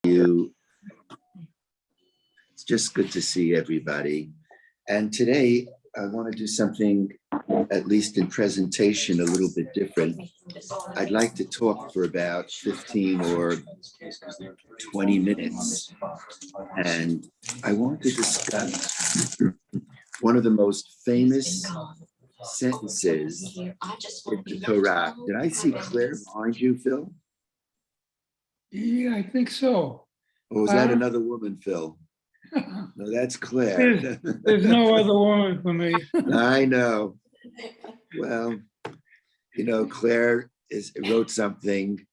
you. It's just good to see everybody. And today I want to do something, at least in presentation, a little bit different. I'd like to talk for about 15 or 20 minutes. And I want to discuss one of the most famous sentences in the Torah. Did I see Claire behind you, Phil? Yeah, I think so. Or was that another woman, Phil? No, that's Claire. There's no other woman for me. I know. Well, Claire wrote something.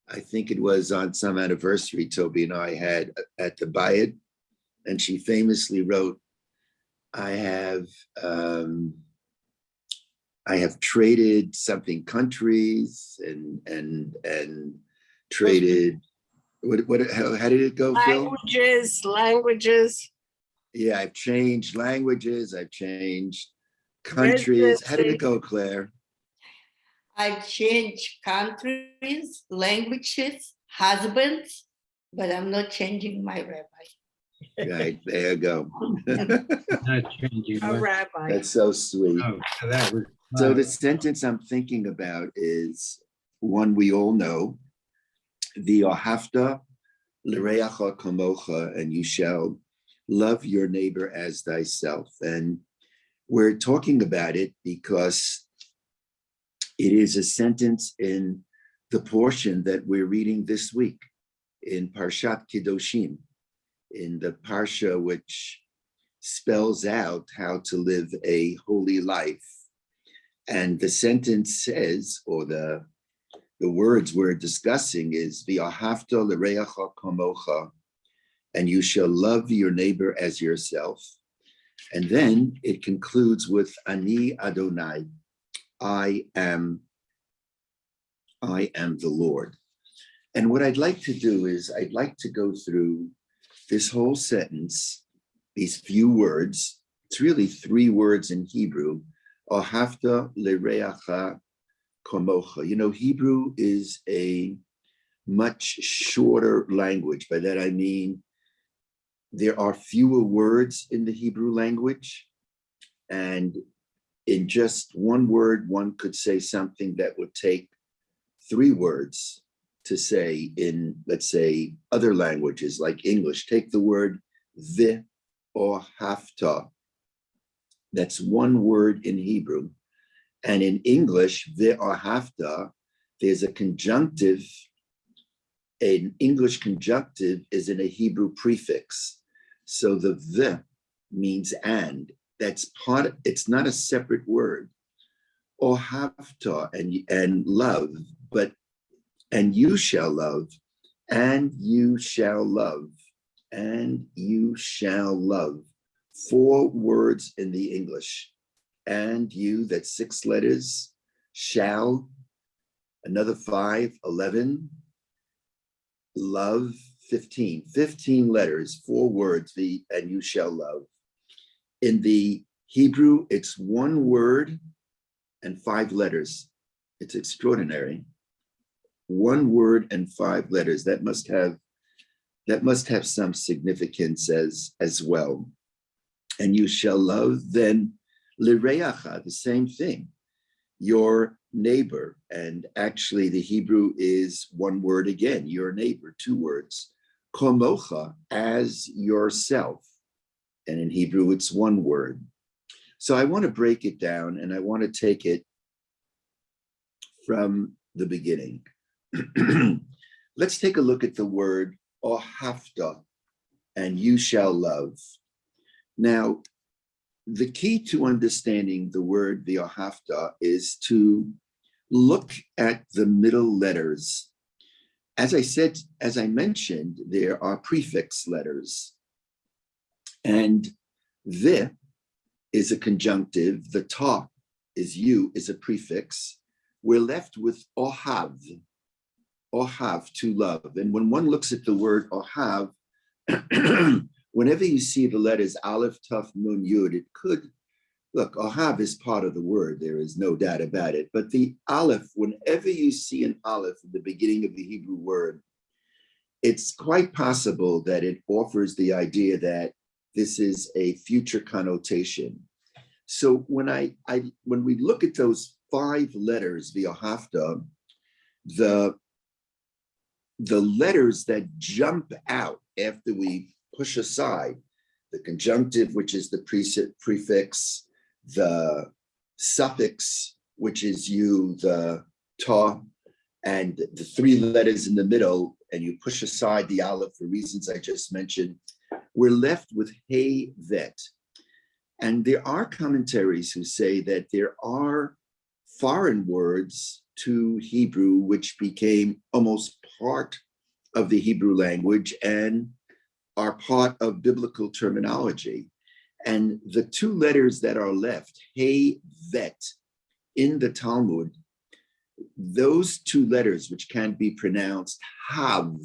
I think it was on some anniversary Toby and I had at the Bayit, and she famously wrote, I have traded something countries and traded. How did it go, Phil? Languages. Yeah, I've changed languages. I've changed countries. How did it go, Claire? I've changed countries, languages, husbands, but I'm not changing my rabbi. Right, there you go. Not changing. A rabbi. That's so sweet. Oh, that was So the sentence I'm thinking about is one we all know, V'ahavta l'reacha kamocha, and you shall love your neighbor as thyself. And we're talking about it because it is a sentence in the portion that we're reading this week in Parshat Kedoshim, in the Parsha which spells out how to live a holy life. And the sentence says, or the words we're discussing is V'ahavta l'reacha kamocha, and you shall love your neighbor as yourself. And then it concludes with Ani Adonai, I am the Lord. And what I'd like to do is I'd like to go through this whole sentence, these few words. It's really 3 words in Hebrew. Ahavta l'reacha kamocha. Hebrew is a much shorter language. By that I mean there are fewer words in the Hebrew language, and in just one word, one could say something that would take 3 words to say in, let's say, other languages like English. Take the word the or hafta. That's 1 word in Hebrew. And in English, the or hafta, there's a conjunctive. An English conjunctive is in a Hebrew prefix. So the means and. That's it's not a separate word. Or hafta and love, but and you shall love, and you shall love, and you shall love. 4 words in the English. And you, that's 6 letters. Shall, another 5, 11. Love, 15. 15 letters, 4 words, and you shall love. In the Hebrew, it's 1 word and 5 letters. It's extraordinary. 1 word and 5 letters. That must have some significance as well. And you shall love, then lireacha, the same thing, your neighbor. And actually the Hebrew is 1 word again, your neighbor, 2 words. Kamocha, as yourself. And in Hebrew, it's 1 word. So I want to break it down, and I want to take it from the beginning. Let's take a look at the word ohafta, and you shall love. Now, the key to understanding the word the ohafta is to look at the middle letters. As I mentioned, there are prefix letters. And the is a conjunctive, the ta is you, is a prefix. We're left with ohav, to love. And when one looks at the word ohav, whenever you see the letters aleph, taf, nun, yud, it could, look, ohav is part of the word, there is no doubt about it. But the aleph, whenever you see an aleph at the beginning of the Hebrew word, it's quite possible that it offers the idea that this is a future connotation. So when we look at those 5 letters, v'ahavta, the letters that jump out after we push aside the conjunctive, which is the prefix, the suffix, which is you, the ta, and the 3 letters in the middle, and you push aside the aleph for reasons I just mentioned, we're left with hey, vet. And there are commentaries who say that there are foreign words to Hebrew which became almost part of the Hebrew language and are part of biblical terminology. And the 2 letters that are left, hey, vet, in the Talmud, those 2 letters, which can be pronounced hav,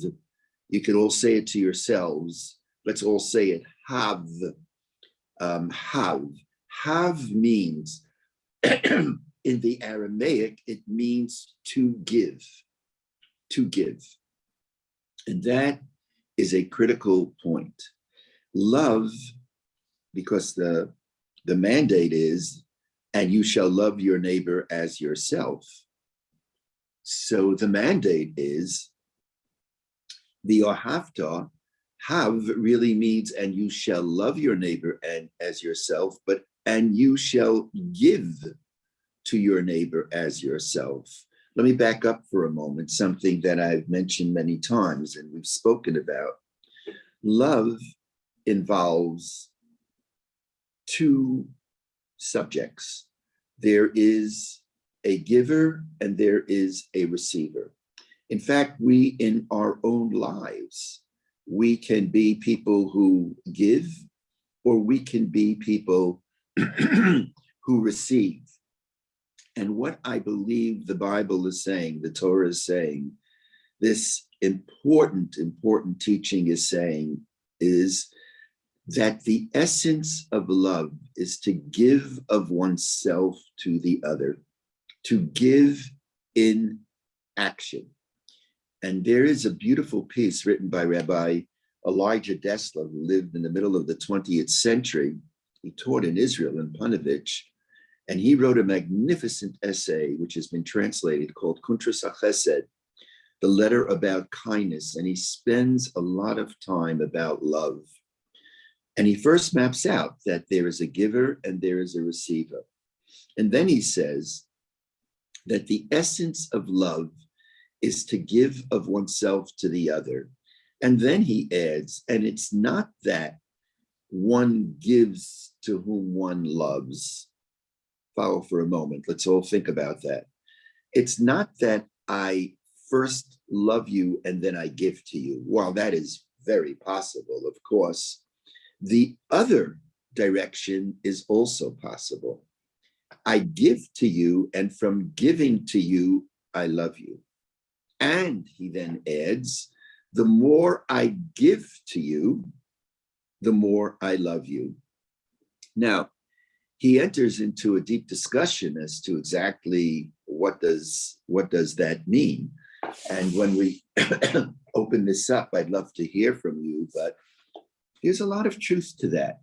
you could all say it to yourselves. Let's all say it, hav. Hav means, in the Aramaic, it means to give, to give. And that is a critical point. Love, because the mandate is, and you shall love your neighbor as yourself. So the mandate is, the v'ahavta, have really means, and you shall love your neighbor and as yourself, but and you shall give to your neighbor as yourself. Let me back up for a moment, something that I've mentioned many times and we've spoken about. Love involves 2 subjects. There is a giver and there is a receiver. In fact, we in our own lives, we can be people who give, or we can be people who receive. And what I believe the Bible is saying, the Torah is saying, this important teaching is saying, is that the essence of love is to give of oneself to the other, to give in action. And there is a beautiful piece written by Rabbi Elijah Dessler, who lived in the middle of the 20th century. He taught in Israel, in Panovich, and he wrote a magnificent essay, which has been translated, called Kuntras HaChesed, the letter about kindness. And he spends a lot of time about love. And he first maps out that there is a giver and there is a receiver. And then he says that the essence of love is to give of oneself to the other. And then he adds, and it's not that one gives to whom one loves. Follow for a moment. Let's all think about that. It's not that I first love you and then I give to you. While that is very possible, of course, the other direction is also possible. I give to you, and from giving to you, I love you. And he then adds, the more I give to you, the more I love you. Now, he enters into a deep discussion as to exactly what does that mean. And when we open this up, I'd love to hear from you, but there's a lot of truth to that.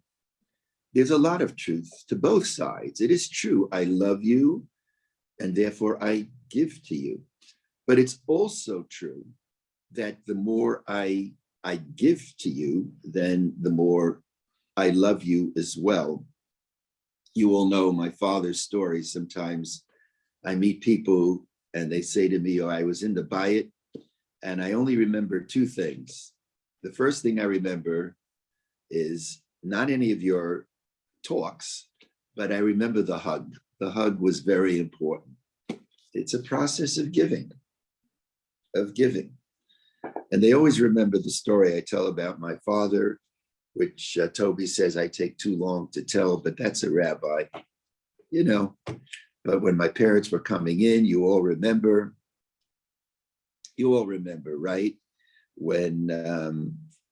There's a lot of truth to both sides. It is true, I love you, and therefore I give to you. But it's also true that the more I give to you, then the more I love you as well. You all know my father's story. Sometimes I meet people and they say to me, oh, I was in the Bayit, and I only remember 2 things. The first thing I remember is not any of your talks, but I remember the hug. The hug was very important. It's a process of giving. And they always remember the story I tell about my father, which Toby says I take too long to tell, but that's a rabbi, you know. But when my parents were coming in, you all remember, right? When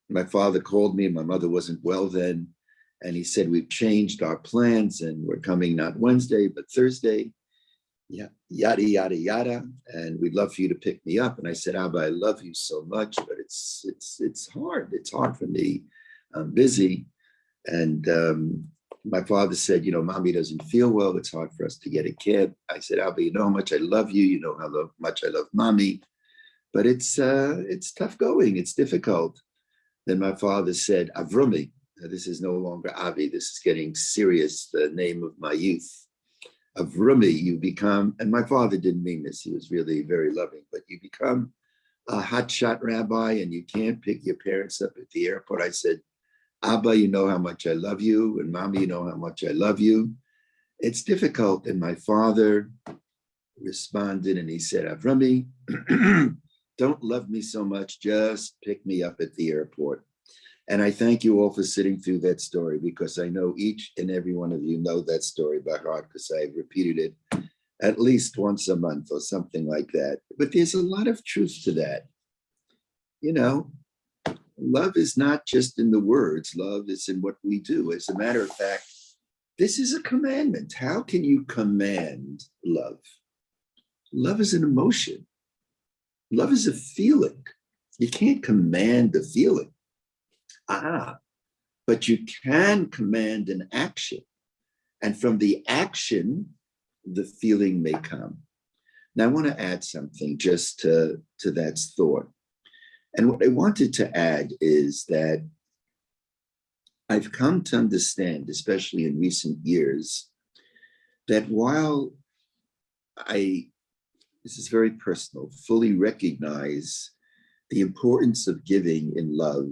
my father called me, my mother wasn't well then, and he said, we've changed our plans and we're coming not Wednesday, but Thursday. yeah, yada, yada, yada. And we'd love for you to pick me up. And I said, Abba, I love you so much, but it's hard. It's hard for me. I'm busy. And my father said, mommy doesn't feel well. It's hard for us to get a cab. I said, Abba, you know how much I love you. You know how much I love mommy. But it's tough going. It's difficult. Then my father said, Avrumi. This is no longer Avi. This is getting serious. The name of my youth. Avrumi, you become, and my father didn't mean this. He was really very loving, but you become a hotshot rabbi and you can't pick your parents up at the airport. I said, Abba, you know how much I love you. And Mommy, you know how much I love you. It's difficult. And my father responded and he said, Avrami, don't love me so much. Just pick me up at the airport. And I thank you all for sitting through that story, because I know each and every one of you know that story by heart, because I've repeated it at least once a month or something like that. But there's a lot of truth to that. Love is not just in the words. Love is in what we do. As a matter of fact, this is a commandment. How can you command love? Love is an emotion. Love is a feeling. You can't command the feeling. But you can command an action. And from the action, the feeling may come. Now, I want to add something just to that thought. And what I wanted to add is that I've come to understand, especially in recent years, that while this is very personal, fully recognize the importance of giving in love,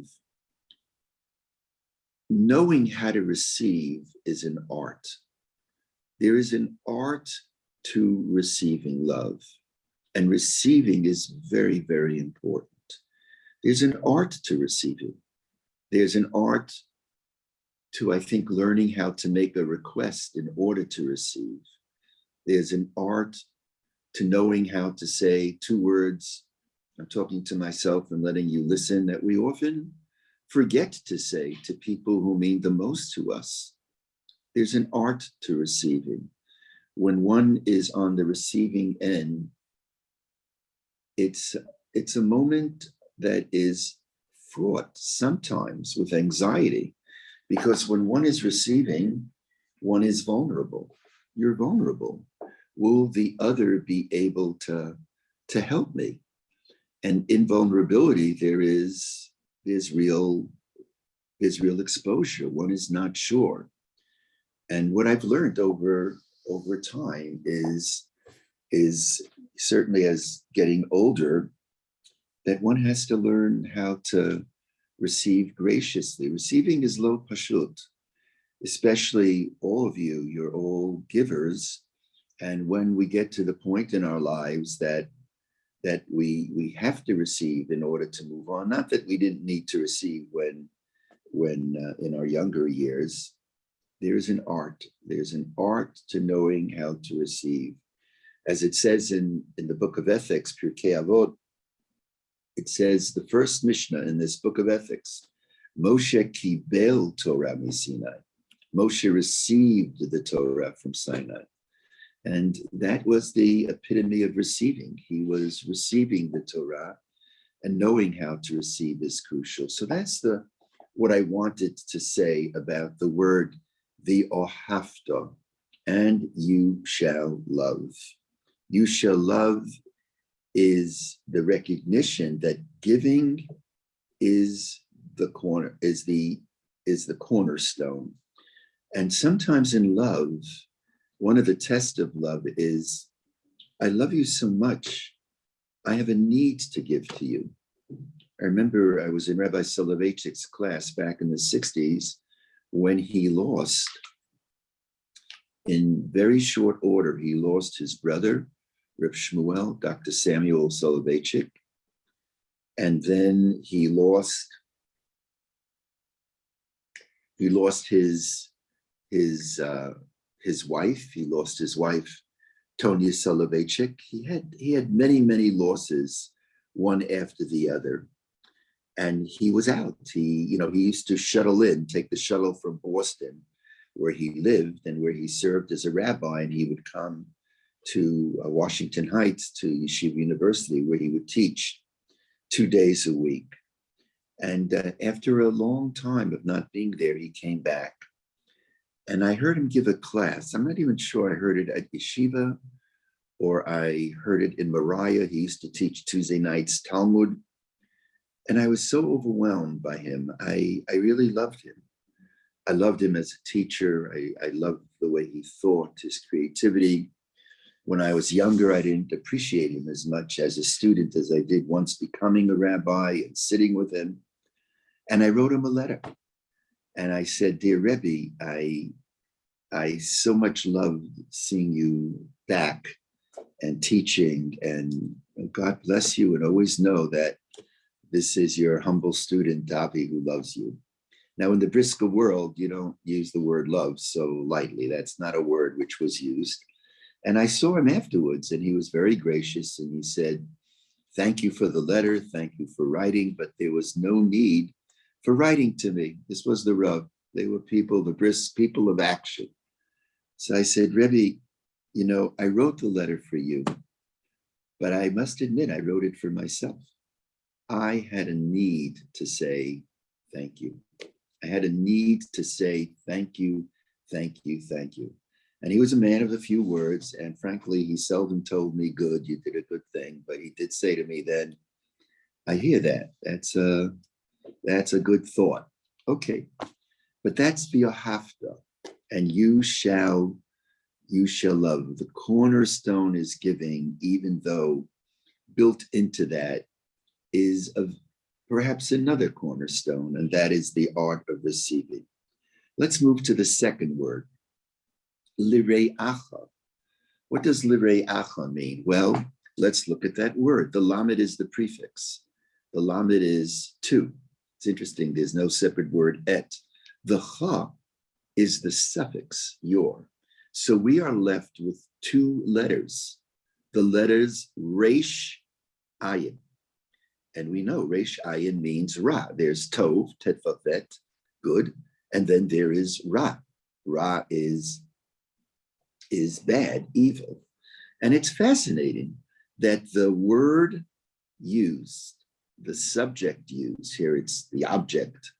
knowing how to receive is an art. There is an art to receiving love, and receiving is very, very important. There's an art to receiving. There's an art to, I think, learning how to make a request in order to receive. There's an art to knowing how to say 2 words. I'm talking to myself and letting you listen, that we often forget to say to people who mean the most to us. There's an art to receiving. When one is on the receiving end, it's a moment that is fraught sometimes with anxiety, because when one is receiving, one is vulnerable. You're vulnerable. Will the other be able to help me? And in vulnerability, there's real exposure. One is not sure. And what I've learned over time is certainly as getting older, that one has to learn how to receive graciously. Receiving is lo pashut, especially all of you. You're all givers. And when we get to the point in our lives that we have to receive in order to move on, not that we didn't need to receive when in our younger years, there's an art. There's an art to knowing how to receive. As it says in the book of ethics, Pirkei Avot, it says the first Mishnah in this book of ethics, Moshe kibel Torah miSinai. Moshe received the Torah from Sinai. And that was the epitome of receiving. He was receiving the Torah, and knowing how to receive is crucial. So that's what I wanted to say about the word v'ohavta, and you shall love. You shall love is the recognition that giving is the cornerstone. And sometimes in love, one of the tests of love is, I love you so much, I have a need to give to you. I remember I was in Rabbi Soloveitchik's class back in the 60s when he lost, in very short order, he lost his brother, Reb Shmuel, Dr. Samuel Soloveitchik, and then he lost his wife. He lost his wife, Tonya Soloveitchik. He had many, many losses, one after the other. And he was out. He used to take the shuttle from Boston, where he lived and where he served as a rabbi, and he would come to Washington Heights, to Yeshiva University, where he would teach 2 days a week. And after a long time of not being there, he came back. And I heard him give a class. I'm not even sure I heard it at Yeshiva or I heard it in Moriah. He used to teach Tuesday nights Talmud. And I was so overwhelmed by him. I really loved him. I loved him as a teacher. I loved the way he thought, his creativity. When I was younger, I didn't appreciate him as much as a student as I did once becoming a rabbi and sitting with him. And I wrote him a letter. And I said, "Dear Rebbe, I so much love seeing you back and teaching, and God bless you, and always know that this is your humble student, Davi, who loves you." Now, in the Brisker world, you don't use the word love so lightly. That's not a word which was used. And I saw him afterwards, and he was very gracious, and he said, "Thank you for the letter, thank you for writing, but there was no need for writing to me." This was the rub. They were people, the brisk people of action. So I said, "Rebbe, I wrote the letter for you, but I must admit I wrote it for myself. I had a need to say thank you. I had a need to say thank you, thank you, thank you." And he was a man of a few words, and frankly, he seldom told me, "Good, you did a good thing," but he did say to me then, "I hear that. That's a good thought." Okay, but that's v'ahavta, and you shall love. The cornerstone is giving, even though built into that is perhaps another cornerstone, and that is the art of receiving. Let's move to the second word, lire'acha. What does lire'acha mean? Well, let's look at that word. The lamed is the prefix. The lamed is two. It's interesting, there's no separate word et. The cha is the suffix, your. So we are left with two letters, the letters resh ayin. And we know resh ayin means ra. There's tov, tetvavet, good. And then there is ra. Ra is bad, evil. And it's fascinating that the word used, the subject used, here it's the object,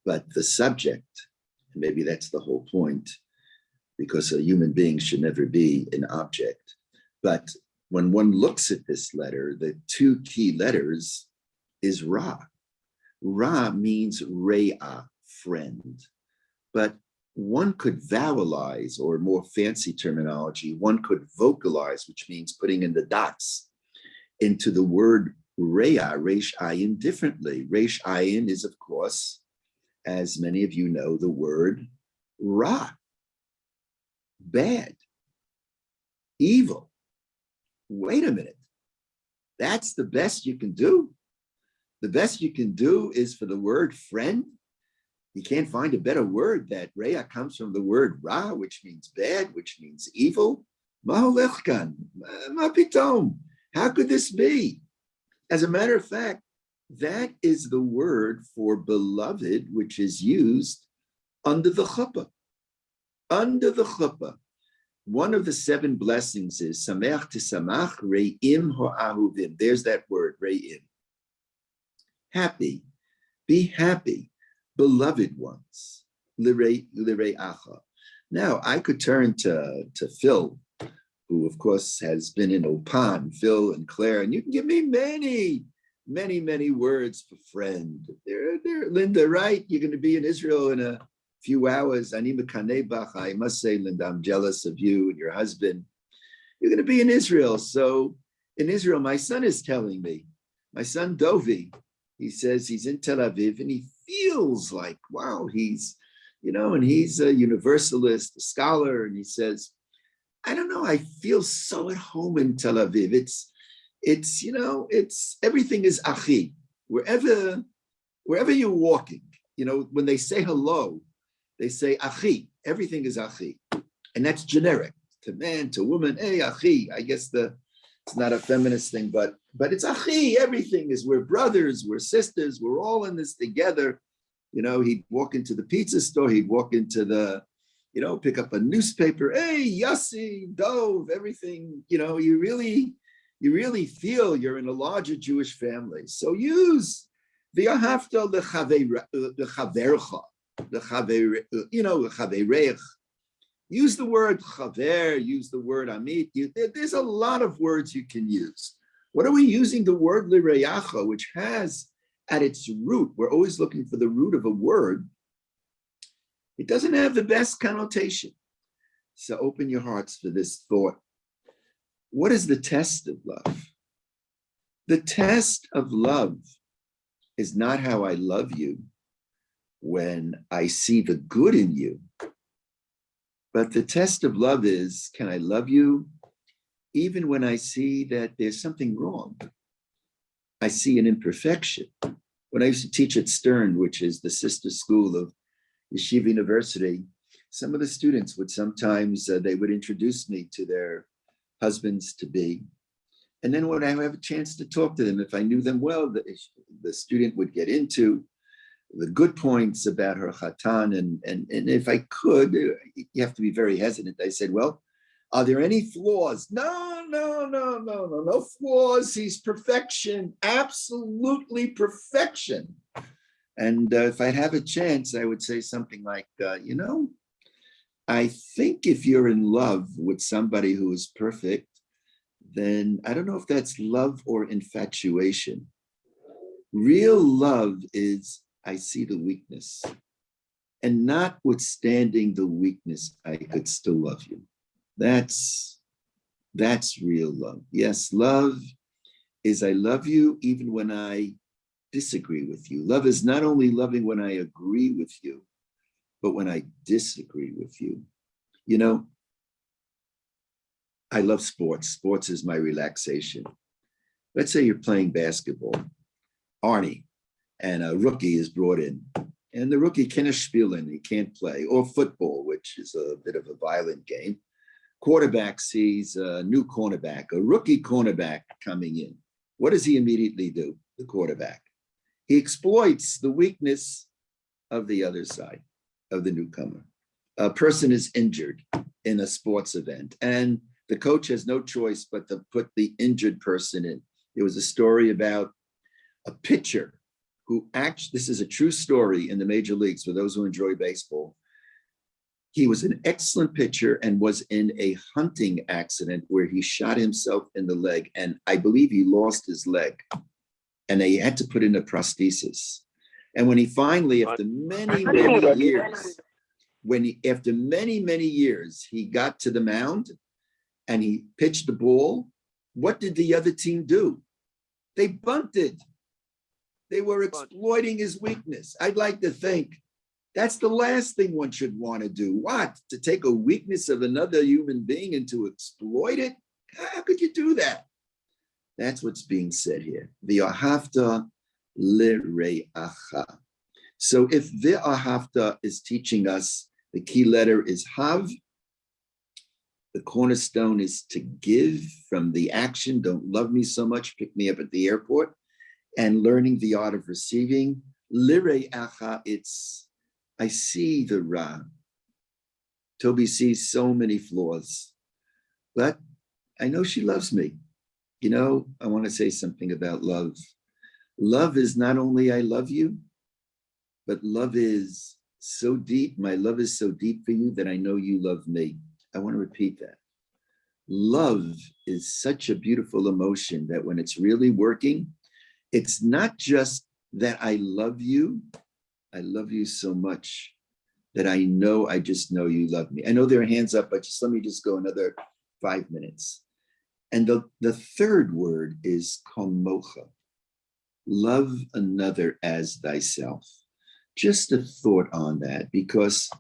but the subject, and maybe that's the whole point, because a human being should never be an object. But when one looks at this letter, the two key letters is Ra. Ra means Re'a, friend. But one could vowelize, or more fancy terminology, one could vocalize, which means putting in the dots into the word Re'a, Resh Ayin, differently. Resh Ayin is, of course, as many of you know, the word Ra. Bad, evil. Wait a minute. That's the best you can do? The best you can do is for the word friend? You can't find a better word. That Re'a comes from the word Ra, which means bad, which means evil. Ma holechkan, ma pitom. How could this be? As a matter of fact, that is the word for beloved, which is used under the chuppah. Under the chuppah. One of the 7 blessings is Sameach Tisamach Re'im Ho'ahuvim. There's that word, Re'im. Happy, be happy, beloved ones. Lire'acha. Now, I could turn to Phil, who of course has been in Opan, Phil and Claire, and you can give me many words for friend. There, Linda, right? You're going to be in Israel in a few hours. I must say, Linda, I'm jealous of you and your husband. You're going to be in Israel. So in Israel, my son is telling me, my son Dovi, he says he's in Tel Aviv and he feels like, wow, he's, and he's a universalist, a scholar. And he says, I don't know, I feel so at home in Tel Aviv. It's everything is achi. Wherever you're walking, when they say hello, they say achi. Everything is achi. And that's generic to man, to woman. Hey, achi. I guess it's not a feminist thing, but it's achi. Everything is, we're brothers, we're sisters, we're all in this together. He'd walk into the pizza store, he'd walk into the pick up a newspaper. Hey, Yossi, Dove, everything. You really feel you're in a larger Jewish family. So use v'ahavta lechavercha, lechavereich. Use the word chaver, use the word amit. There's a lot of words you can use. What are we using the word lireyacha, which has at its root, we're always looking for the root of a word. It doesn't have the best connotation. So open your hearts for this thought. What is the test of love? The test of love is not how I love you when I see the good in you. But the test of love is, can I love you even when I see that there's something wrong? I see an imperfection. When I used to teach at Stern, which is the sister school of Yeshiva University, some of the students would sometimes, they would introduce me to their husbands-to-be. And then when I have a chance to talk to them, if I knew them well, the student would get into the good points about her chatan. And if I could, you have to be very hesitant. I said, well, are there any flaws? No flaws. He's perfection, absolutely perfection. And if I'd have a chance, I would say something like, I think if you're in love with somebody who is perfect, then I don't know if that's love or infatuation. Real love is, I see the weakness, and notwithstanding the weakness, I could still love you. That's real love. Yes, love is I love you even when I disagree with you. Love is not only loving when I agree with you, but when I disagree with you. I love sports. Sports is my relaxation. Let's say you're playing basketball, Arnie, and a rookie is brought in, and the rookie can't spielen, he can't play, or football, which is a bit of a violent game. Quarterback sees a new cornerback, a rookie cornerback coming in. What does he immediately do, the quarterback? He exploits the weakness of the other side, of the newcomer. A person is injured in a sports event, and the coach has no choice but to put the injured person in. There was a story about a pitcher who this is a true story in the major leagues for those who enjoy baseball. He was an excellent pitcher and was in a hunting accident where he shot himself in the leg, and I believe he lost his leg, and they had to put in a prosthesis. And when he finally, after many years, he got to the mound and he pitched the ball, what did the other team do? They bunted. They were exploiting his weakness. I'd like to think that's the last thing one should want to do. What? To take a weakness of another human being and to exploit it? How could you do that? That's what's being said here. V'ahavta lireacha. So if v'ahavta is teaching us, the key letter is hav. The cornerstone is to give from the action. Don't love me so much, pick me up at the airport. And learning the art of receiving. Lireacha, it's, I see the Ra. Toby sees so many flaws, but I know she loves me. I want to say something about love. Love is not only I love you, but love is so deep. My love is so deep for you that I know you love me. I want to repeat that. Love is such a beautiful emotion that when it's really working, it's not just that I love you so much that I just know you love me. I know there are hands up, but let me just go another 5 minutes. And the third word is Kamocha. Love another as thyself. Just a thought on that, because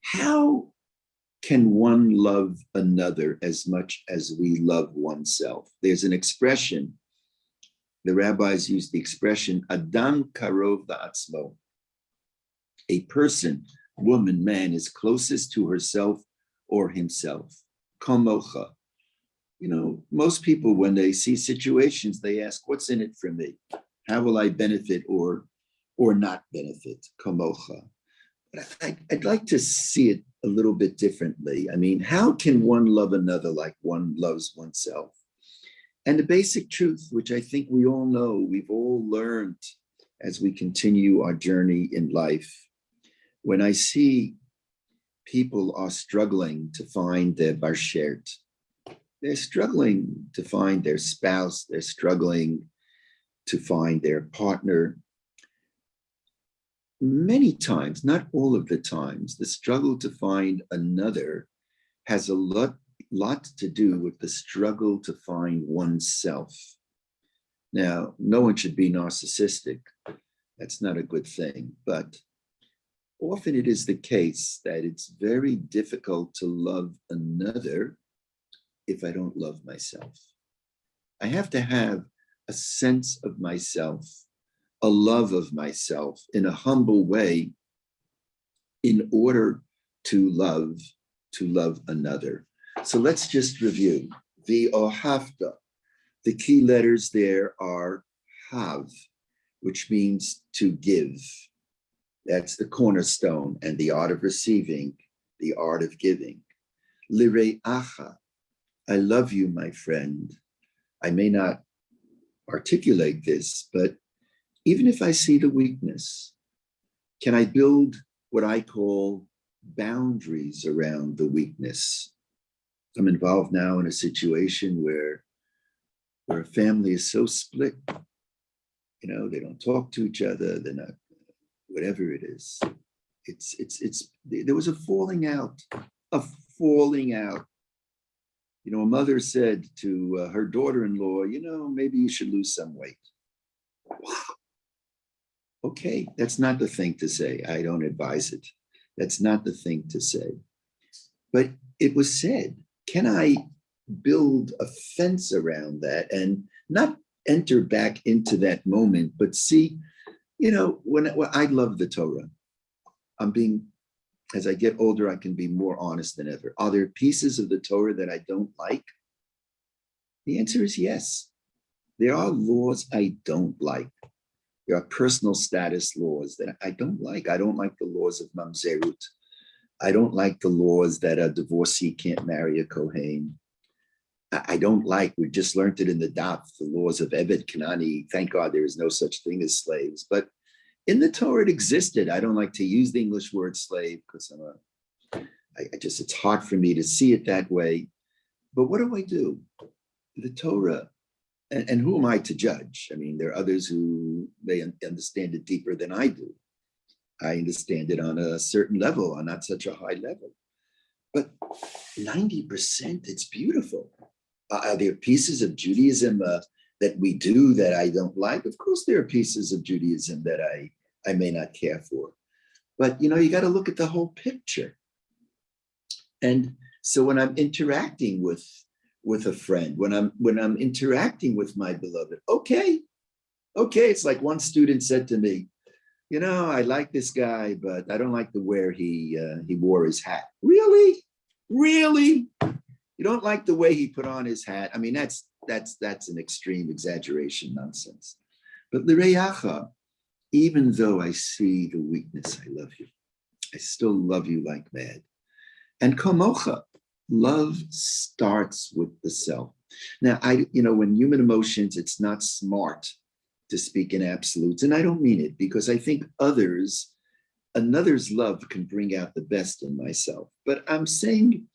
how can one love another as much as we love oneself? There's an expression, the rabbis use the expression, Adam karov la'atzmo. A person, woman, man, is closest to herself or himself. Kamocha. Most people, when they see situations, they ask, what's in it for me? How will I benefit or not benefit? Kamocha. But I'd like to see it a little bit differently. I mean, how can one love another like one loves oneself? And the basic truth, which I think we all know, we've all learned as we continue our journey in life, when I see people are struggling to find their barshert, they're struggling to find their spouse, they're struggling to find their partner. Many times, not all of the times, the struggle to find another has a lot to do with the struggle to find oneself. Now, no one should be narcissistic. That's not a good thing, but often it is the case that it's very difficult to love another if I don't love myself. I have to have a sense of myself, a love of myself in a humble way in order to love another. So let's just review. The ohavta, the key letters there are hav, which means to give. That's the cornerstone and the art of receiving, the art of giving. Lireacha, I love you, my friend. I may not articulate this, but even if I see the weakness, can I build what I call boundaries around the weakness? I'm involved now in a situation where a family is so split. You know, they don't talk to each other. They're not, whatever it is. There was a falling out. You know, a mother said to her daughter-in-law, you know, maybe you should lose some weight. Wow. Okay, that's not the thing to say. I don't advise it. That's not the thing to say. But it was said, can I build a fence around that and not enter back into that moment, but see, you know, when I love the Torah, as I get older, I can be more honest than ever. Are there pieces of the Torah that I don't like? The answer is yes. There are laws I don't like. There are personal status laws that I don't like. I don't like the laws of mamzerut. I don't like the laws that a divorcee can't marry a kohen. I don't like, we just learned it in the daf, the laws of Eved Kanani. Thank God there is no such thing as slaves. But in the Torah, it existed. I don't like to use the English word slave because it's hard for me to see it that way. But what do? The Torah, and who am I to judge? I mean, there are others who may understand it deeper than I do. I understand it on a certain level, on not such a high level. But 90%, it's beautiful. Are there pieces of Judaism that we do that I don't like? Of course, there are pieces of Judaism that I may not care for. But, you know, you got to look at the whole picture. And so when I'm interacting with a friend, when I'm interacting with my beloved, okay, it's like one student said to me, you know, I like this guy, but I don't like the way he wore his hat. Really? You don't like the way he put on his hat? I mean, that's an extreme exaggeration nonsense. But lireyacha, even though I see the weakness, I love you. I still love you like mad. And kamocha, love starts with the self. Now, when human emotions, it's not smart to speak in absolutes, and I don't mean it because I think another's love can bring out the best in myself. But I'm saying,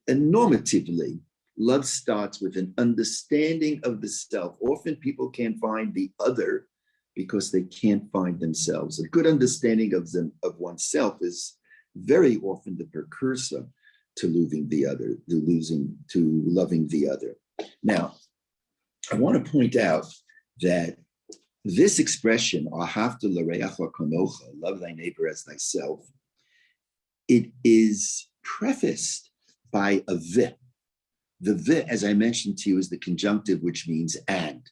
normatively, love starts with an understanding of the self. Often people can't find the other because they can't find themselves. A good understanding of oneself is very often the precursor to loving the other, to loving the other. Now, I want to point out that this expression, ahavta l'reacha kamocha, love thy neighbor as thyself, it is prefaced by a vi. The vi, as I mentioned to you, is the conjunctive, which means and.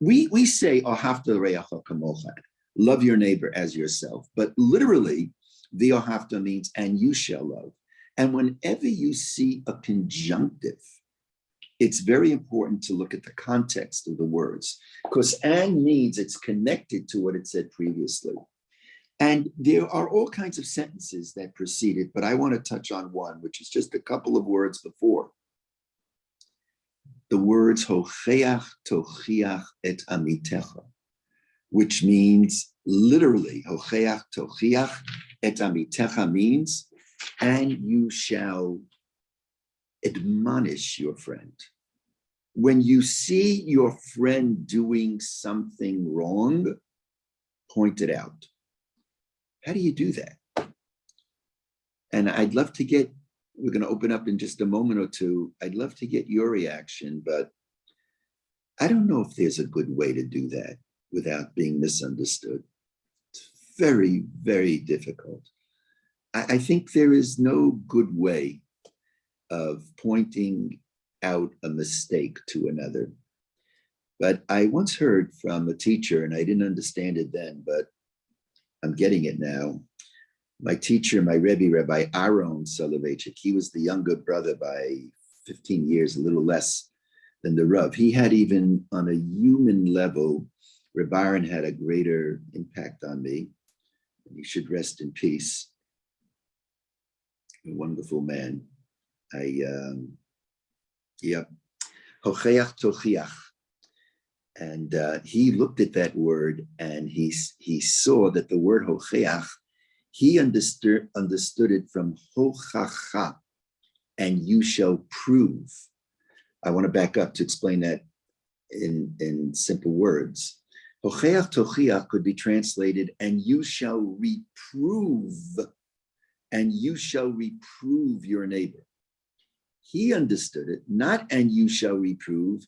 We say ahavta l'reacha kamocha, love your neighbor as yourself, but literally, the ahavta means and you shall love. And whenever you see a conjunctive, it's very important to look at the context of the words because and means it's connected to what it said previously. And there are all kinds of sentences that precede it, but I want to touch on one, which is just a couple of words before. The words hocheach tochiach et amitecha, which means literally, hocheach tochiach et amitecha means, and you shall admonish your friend. When you see your friend doing something wrong, point it out. How do you do that? And I'd love to get, we're going to open up in just a moment or two. I'd love to get your reaction, but I don't know if there's a good way to do that without being misunderstood. It's very, very difficult. I think there is no good way of pointing out a mistake to another. But I once heard from a teacher, and I didn't understand it then, but I'm getting it now. My teacher, my Rebbe, Rabbi Aaron Soloveitchik, he was the younger brother by 15 years, a little less than the Rav. He had, even on a human level, Rabbi Aaron had a greater impact on me. He should rest in peace. A wonderful man. Hocheach tochiach. And he looked at that word and he saw that the word hocheach, he understood it from hochacha, and you shall prove. I want to back up to explain that in simple words. Hocheach tochiach could be translated, and you shall reprove, and you shall reprove your neighbor. He understood it, not and you shall reprove,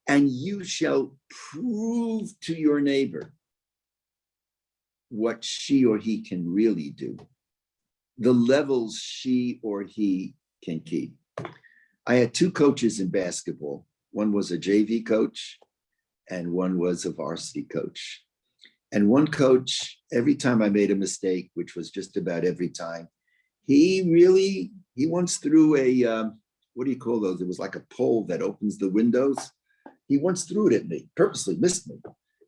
and you shall prove to your neighbor what she or he can really do, the levels she or he can keep. I had two coaches in basketball. One was a JV coach and one was a varsity coach. And one coach, every time I made a mistake, which was just about every time, he once threw a, what do you call those? It was like a pole that opens the windows. He once threw it at me, purposely missed me.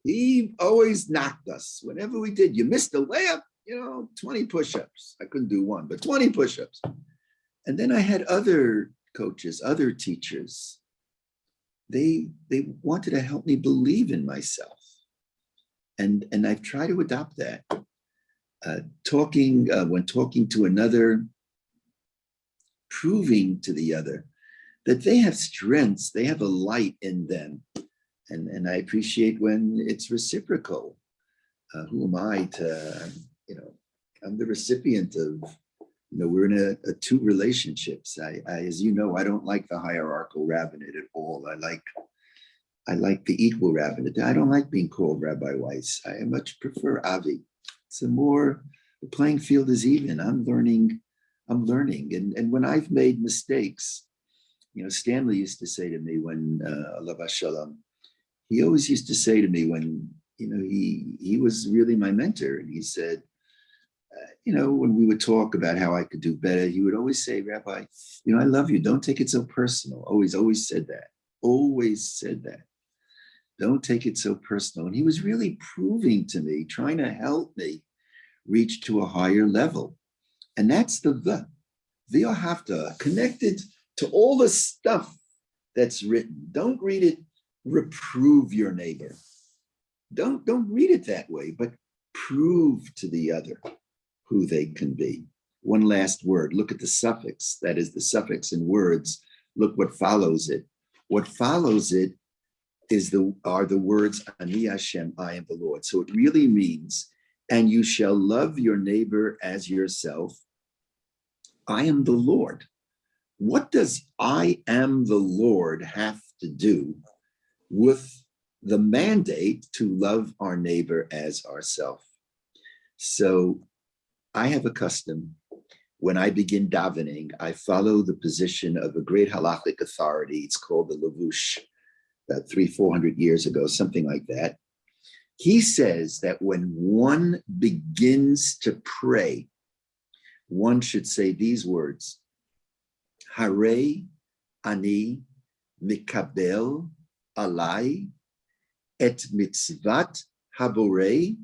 He always knocked us. Whenever we did, you missed a layup, 20 push-ups. I couldn't do one, but 20 push-ups. And then I had other coaches, other teachers. They wanted to help me believe in myself. And I've tried to adopt that. When talking to another, proving to the other that they have strengths, they have a light in them. And I appreciate when it's reciprocal. Who am I to, I'm the recipient of, we're in a two relationships. I, as you know, I don't like the hierarchical rabbinate at all. I like the equal rabbinate. I don't like being called Rabbi Weiss. I much prefer Avi. The playing field is even. I'm learning. And when I've made mistakes, Stanley used to say to me when, Alav Shalom, he always used to say to me when, he was really my mentor. And he said, when we would talk about how I could do better, he would always say, Rabbi, I love you. Don't take it so personal. Always said that. Always said that. Don't take it so personal. And he was really proving to me, trying to help me reach to a higher level. And that's the V'ahavta, connected to all the stuff that's written. Don't read it, reprove your neighbor. Don't read it that way, but prove to the other who they can be. One last word, look at the suffix, that is the suffix in words. Look what follows it. What follows it are the words, Ani Hashem, I am the Lord. So it really means, and you shall love your neighbor as yourself. I am the Lord. What does I am the Lord have to do with the mandate to love our neighbor as ourselves? So I have a custom. When I begin davening, I follow the position of a great halachic authority. It's called the Lavush, about 300-400 years ago, something like that. He says that when one begins to pray, one should say these words: Hare ani mikabel alai et mitzvat haborei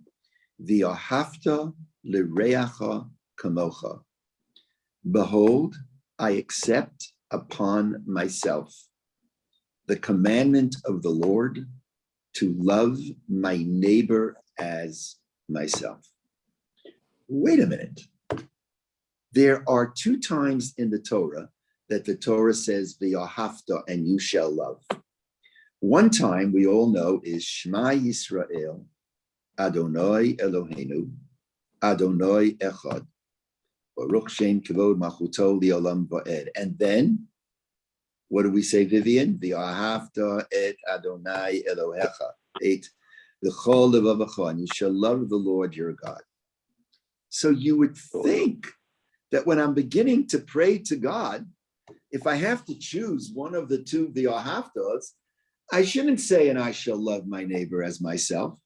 v'ahavta L'reacha kamocha. Behold, I accept upon myself the commandment of the Lord to love my neighbor as myself. Wait a minute. There are 2 times in the Torah that the Torah says, v'ahavta, and you shall love. One time we all know is Shema Yisrael, Adonai Eloheinu, Adonai Echad, Baruch Shem Kavod Machuto Li'olam Va'ed. And then, what do we say, Vivian? V'ahavta et Adonai Elohecha. 8. V'chol levavecha, and you shall love the Lord your God. So you would think that when I'm beginning to pray to God, if I have to choose one of the 2 v'ahavtas, I shouldn't say, and I shall love my neighbor as myself,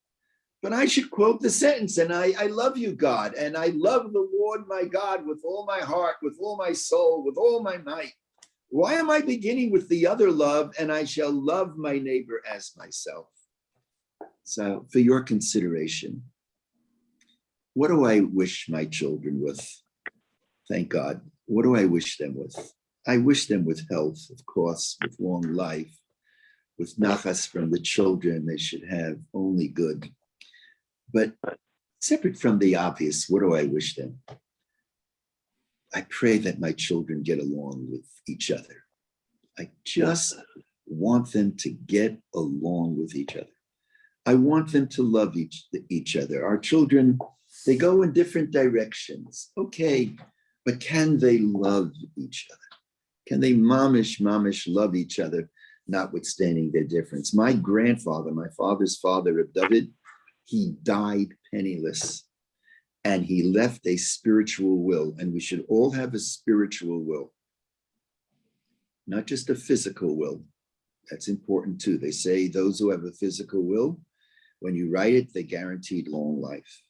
but I should quote the sentence, and I love you, God, and I love the Lord my God with all my heart, with all my soul, with all my might. Why am I beginning with the other love, and I shall love my neighbor as myself? So for your consideration, what do I wish my children with? Thank God. What do I wish them with? I wish them with health, of course, with long life, with nachas from the children. They should have only good. But separate from the obvious, what do I wish them? I pray that my children get along with each other. I just want them to get along with each other. I want them to love each other. Our children, they go in different directions. Okay, but can they love each other? Can they mamish love each other, notwithstanding their difference? My grandfather, my father's father, Reb David, he died penniless, and he left a spiritual will, and we should all have a spiritual will, not just a physical will. That's important too. They say those who have a physical will, when you write it, they guaranteed long life,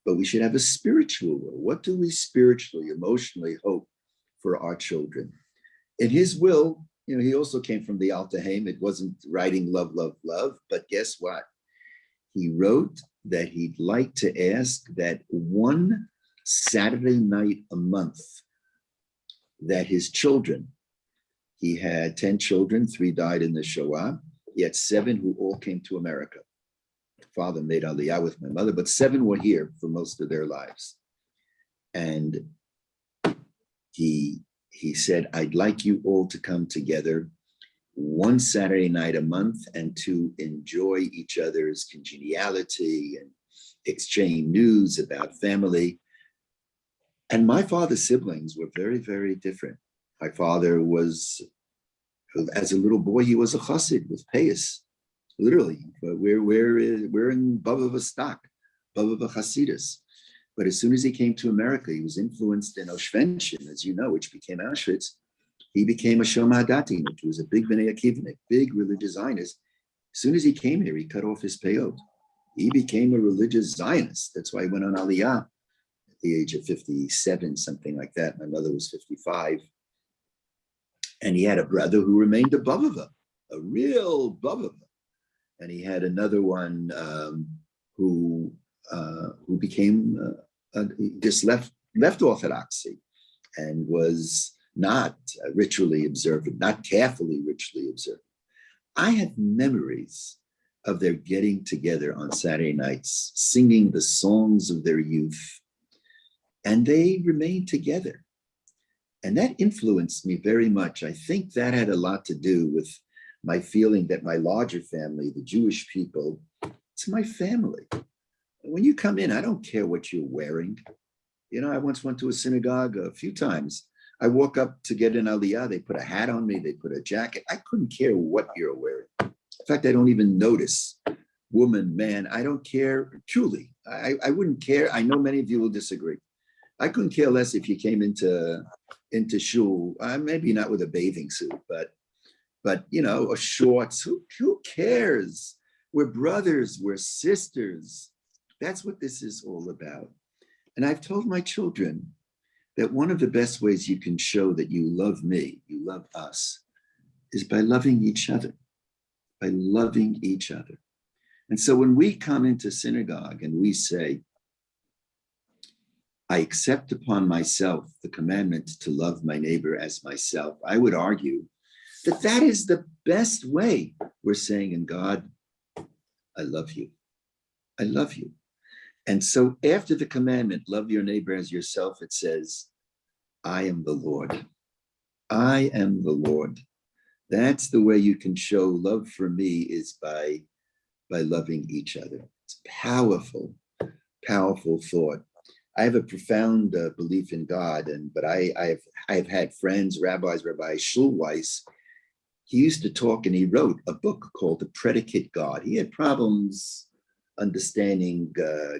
but we should have a spiritual will. What do we spiritually, emotionally hope for our children? In his will, he also came from the Alta Haim. It wasn't writing love, love, love, but guess what? He wrote that he'd like to ask that one Saturday night a month that his children, he had 10 children, 3 died in the Shoah. He had 7 who all came to America. Father made Aliyah with my mother, but 7 were here for most of their lives. And he said, I'd like you all to come together one Saturday night a month and to enjoy each other's congeniality and exchange news about family. And my father's siblings were very, very different. My father was, as a little boy, he was a chassid with payas, literally. But we're in Bavava stock, Bavava Hasidus. But as soon as he came to America, he was influenced in Oshvenshin, as you know, which became Auschwitz. He became a Shoma Hadati, which was a big Bnei Akivnik, big religious Zionist. As soon as he came here, he cut off his payot. He became a religious Zionist. That's why he went on Aliyah at the age of 57, something like that. My mother was 55. And he had a brother who remained a Bavava, a real Bavava. And he had another one who became just left orthodoxy and was not ritually observant, not carefully ritually observant. I have memories of their getting together on Saturday nights, singing the songs of their youth, and they remained together. And that influenced me very much. I think that had a lot to do with my feeling that my larger family, the Jewish people, it's my family. When you come in, I don't care what you're wearing. I once went to a synagogue a few times. I walk up to get an aliyah, they put a hat on me, they put a jacket. I couldn't care what you're wearing. In fact, I don't even notice. Woman, man, I don't care, truly. I wouldn't care. I know many of you will disagree. I couldn't care less if you came into shul, maybe not with a bathing suit, but a shorts. Who cares? We're brothers, we're sisters. That's what this is all about. And I've told my children that one of the best ways you can show that you love me, you love us, is by loving each other, by loving each other. And so when we come into synagogue and we say, I accept upon myself the commandment to love my neighbor as myself, I would argue that that is the best way we're saying in God, I love you. I love you. And so after the commandment, love your neighbor as yourself, it says, I am the Lord. I am the Lord. That's the way you can show love for me, is by loving each other. It's powerful, powerful thought. I have a profound belief in God, but I've had friends, rabbis, Rabbi Schulweiss. He used to talk, and he wrote a book called The Predicate God. He had problems understanding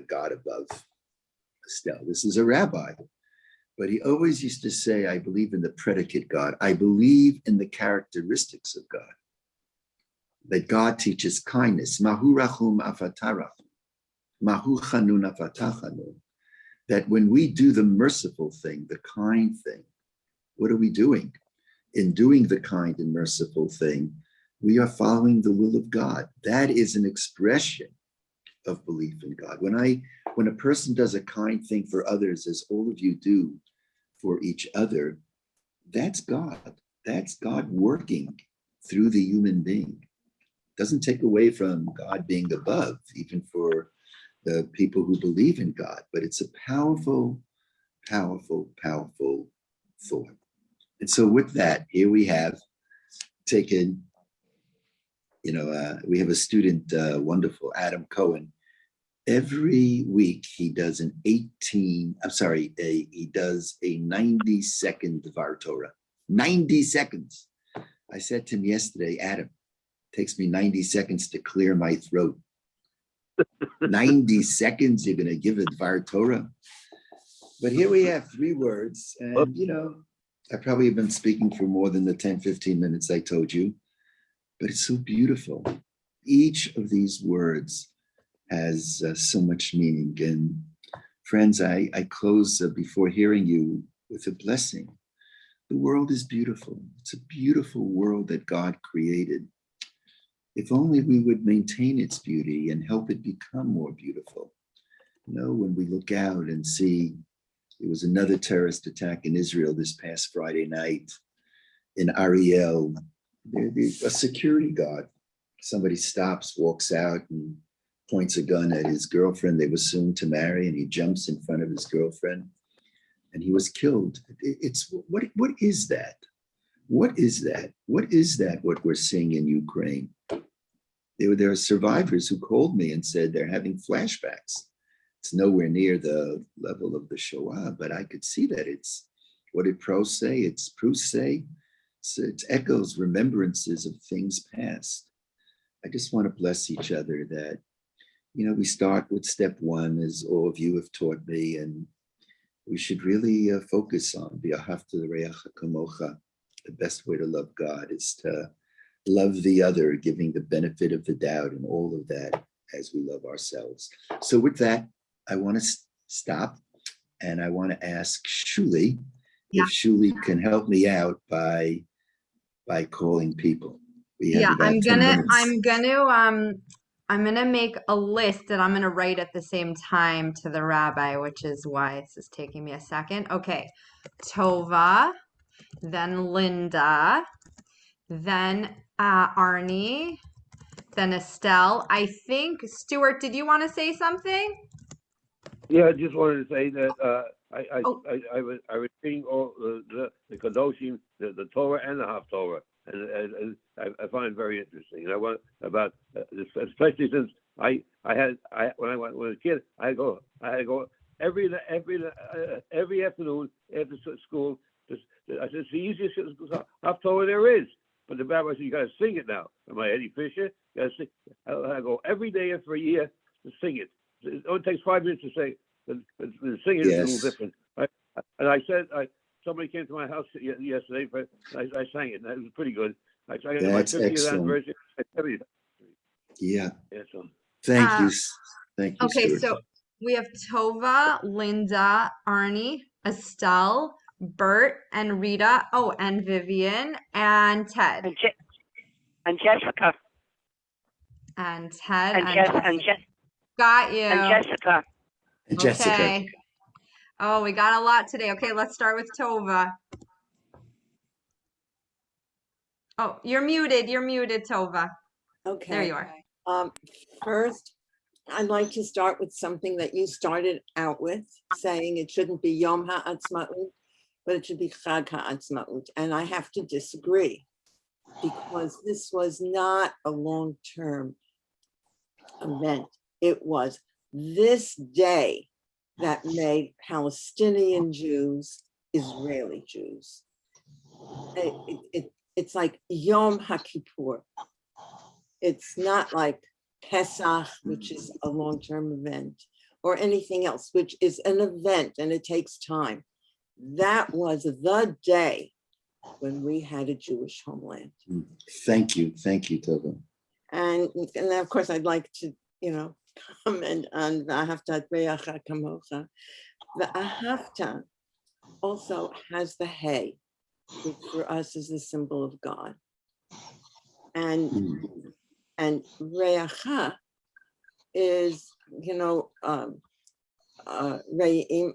God above. Still, this is a rabbi, but he always used to say, I believe in the predicate God. I believe in the characteristics of God. That God teaches kindness. Mahu rachum afatarach. Mahu chanun afatachanu. That when we do the merciful thing, the kind thing, what are we doing? In doing the kind and merciful thing, we are following the will of God. That is an expression of belief in God. When a person does a kind thing for others, as all of you do for each other, that's God. That's God working through the human being. Doesn't take away from God being above, even for the people who believe in God, but it's a powerful, powerful, powerful thought. And so with that, here we have taken, we have a student, wonderful, Adam Cohen. Every week he does he does a 90-second Dvar Torah. 90 seconds. I said to him yesterday, Adam, it takes me 90 seconds to clear my throat. 90 seconds, you're going to give a Dvar Torah? But here we have 3 words. And, I probably have been speaking for more than the 10, 15 minutes I told you, but it's so beautiful. Each of these words has so much meaning. And friends, I close before hearing you with a blessing. The world is beautiful. It's a beautiful world that God created. If only we would maintain its beauty and help it become more beautiful. When we look out and see there was another terrorist attack in Israel this past Friday night in Ariel, a security guard, somebody stops, walks out and points a gun at his girlfriend they were soon to marry, and he jumps in front of his girlfriend and he was killed. It's what is that? What is that? What is that what we're seeing in Ukraine? There are survivors who called me and said they're having flashbacks. It's nowhere near the level of the Shoah, but I could see that it's, what did Proust say? It's Proust say? It's echoes, remembrances of things past. I just want to bless each other that, we start with step 1, as all of you have taught me, and we should really focus on V'ahavta l'reacha kamocha. The best way to love God is to love the other, giving the benefit of the doubt and all of that as we love ourselves. So with that, I want to stop, and I want to ask Shuli if Shuli can help me out by calling people. We have about 10 minutes. I'm gonna make a list that I'm gonna write at the same time to the rabbi, which is why this is taking me a second. Okay, Tova, then Linda, then Arnie, then Estelle. I think, Stuart, did you want to say something? Yeah, I just wanted to say that I was reading all the Kedoshim, the Torah and the Haftorah, and I find it very interesting. And I want about especially since when I was a kid, I had to go every afternoon after school. I said it's the easiest Haftorah there is. But the rabbi said you got to sing it now. Am I Eddie Fisher? You got to sing. I go every day for a year to sing it. It only takes 5 minutes to say. The singing is a little different. And I said, somebody came to my house yesterday, but I sang it, and it was pretty good. I sang it on my 50th anniversary. Yeah. So. Thank you. Thank you, Okay, Stuart. so we have Tova, Linda, Arnie, Estelle, Bert, and Rita. Oh, and Vivian, and Ted. And Jessica. And Ted. And Jessica. Got you. And Jessica. And Jessica. Okay. Oh, we got a lot today. Okay, let's start with Tova. Oh, you're muted. You're muted, Tova. Okay. There you are. First, I'd like to start with something that you started out with, saying it shouldn't be Yom HaAtzmaut, but it should be Chag HaAtzmaut. And I have to disagree, because this was not a long-term event. It was this day that made Palestinian Jews Israeli Jews. It's like Yom HaKippur. It's not like Pesach, which is a long-term event, or anything else, which is an event and it takes time. That was the day when we had a Jewish homeland. Thank you, Tova. And then of course I'd like to, comment on V'ahavta Re'acha Kamocha. The Ahavta also has the hay, which for us is the symbol of God. And Re'acha is, Re'im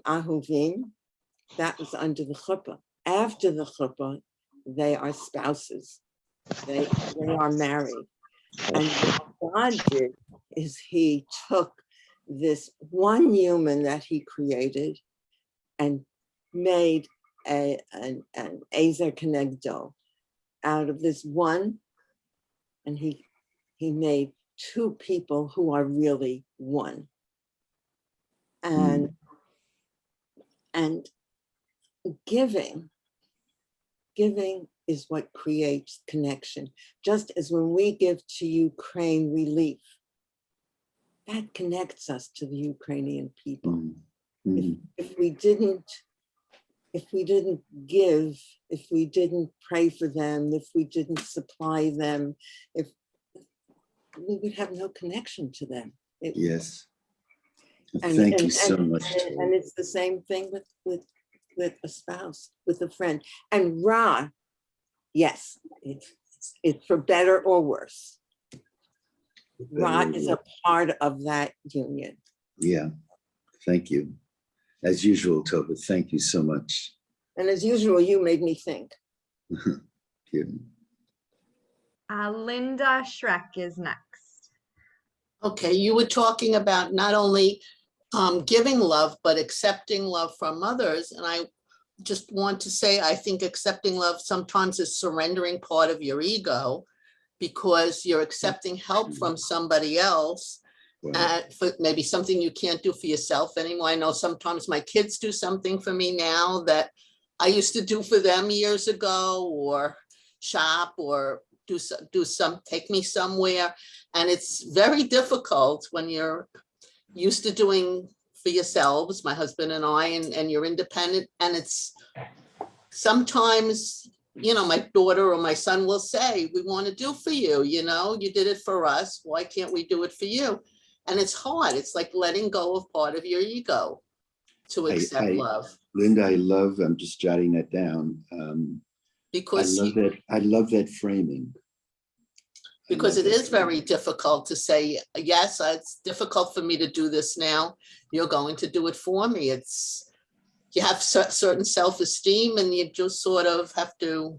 Ahuvim, that was under the chuppah. After the chuppah, they are spouses. They are married. And what God did is he took this one human that he created and made an Ezer Kenegdo out of this one, and he made two people who are really one. And giving is what creates connection. Just as when we give to Ukraine relief, that connects us to the Ukrainian people. If we didn't give, if we didn't pray for them, if we didn't supply them, we would have no connection to them. Yes. Thank you so much. And it's the same thing with a spouse, with a friend. And Ra, yes, it's for better or worse. Ra is a part of that union. Yeah, thank you. As usual, Tova, thank you so much. And as usual, you made me think. Linda Schreck is next. Okay, you were talking about not only giving love, but accepting love from others. And I just want to say, I think accepting love sometimes is surrendering part of your ego, because you're accepting help from somebody else. For maybe something you can't do for yourself anymore. I know sometimes my kids do something for me now that I used to do for them years ago, or shop, or take me somewhere. And it's very difficult when you're used to doing for yourselves, my husband and I, and you're independent. And it's sometimes, my daughter or my son will say, we want to do for you, you did it for us. Why can't we do it for you? And it's hard. It's like letting go of part of your ego to accept love. Linda, I'm just jotting that down. Because I love that framing. Because it is very difficult to say, yes, it's difficult for me to do this now. You're going to do it for me. You have certain self-esteem, and you just sort of have to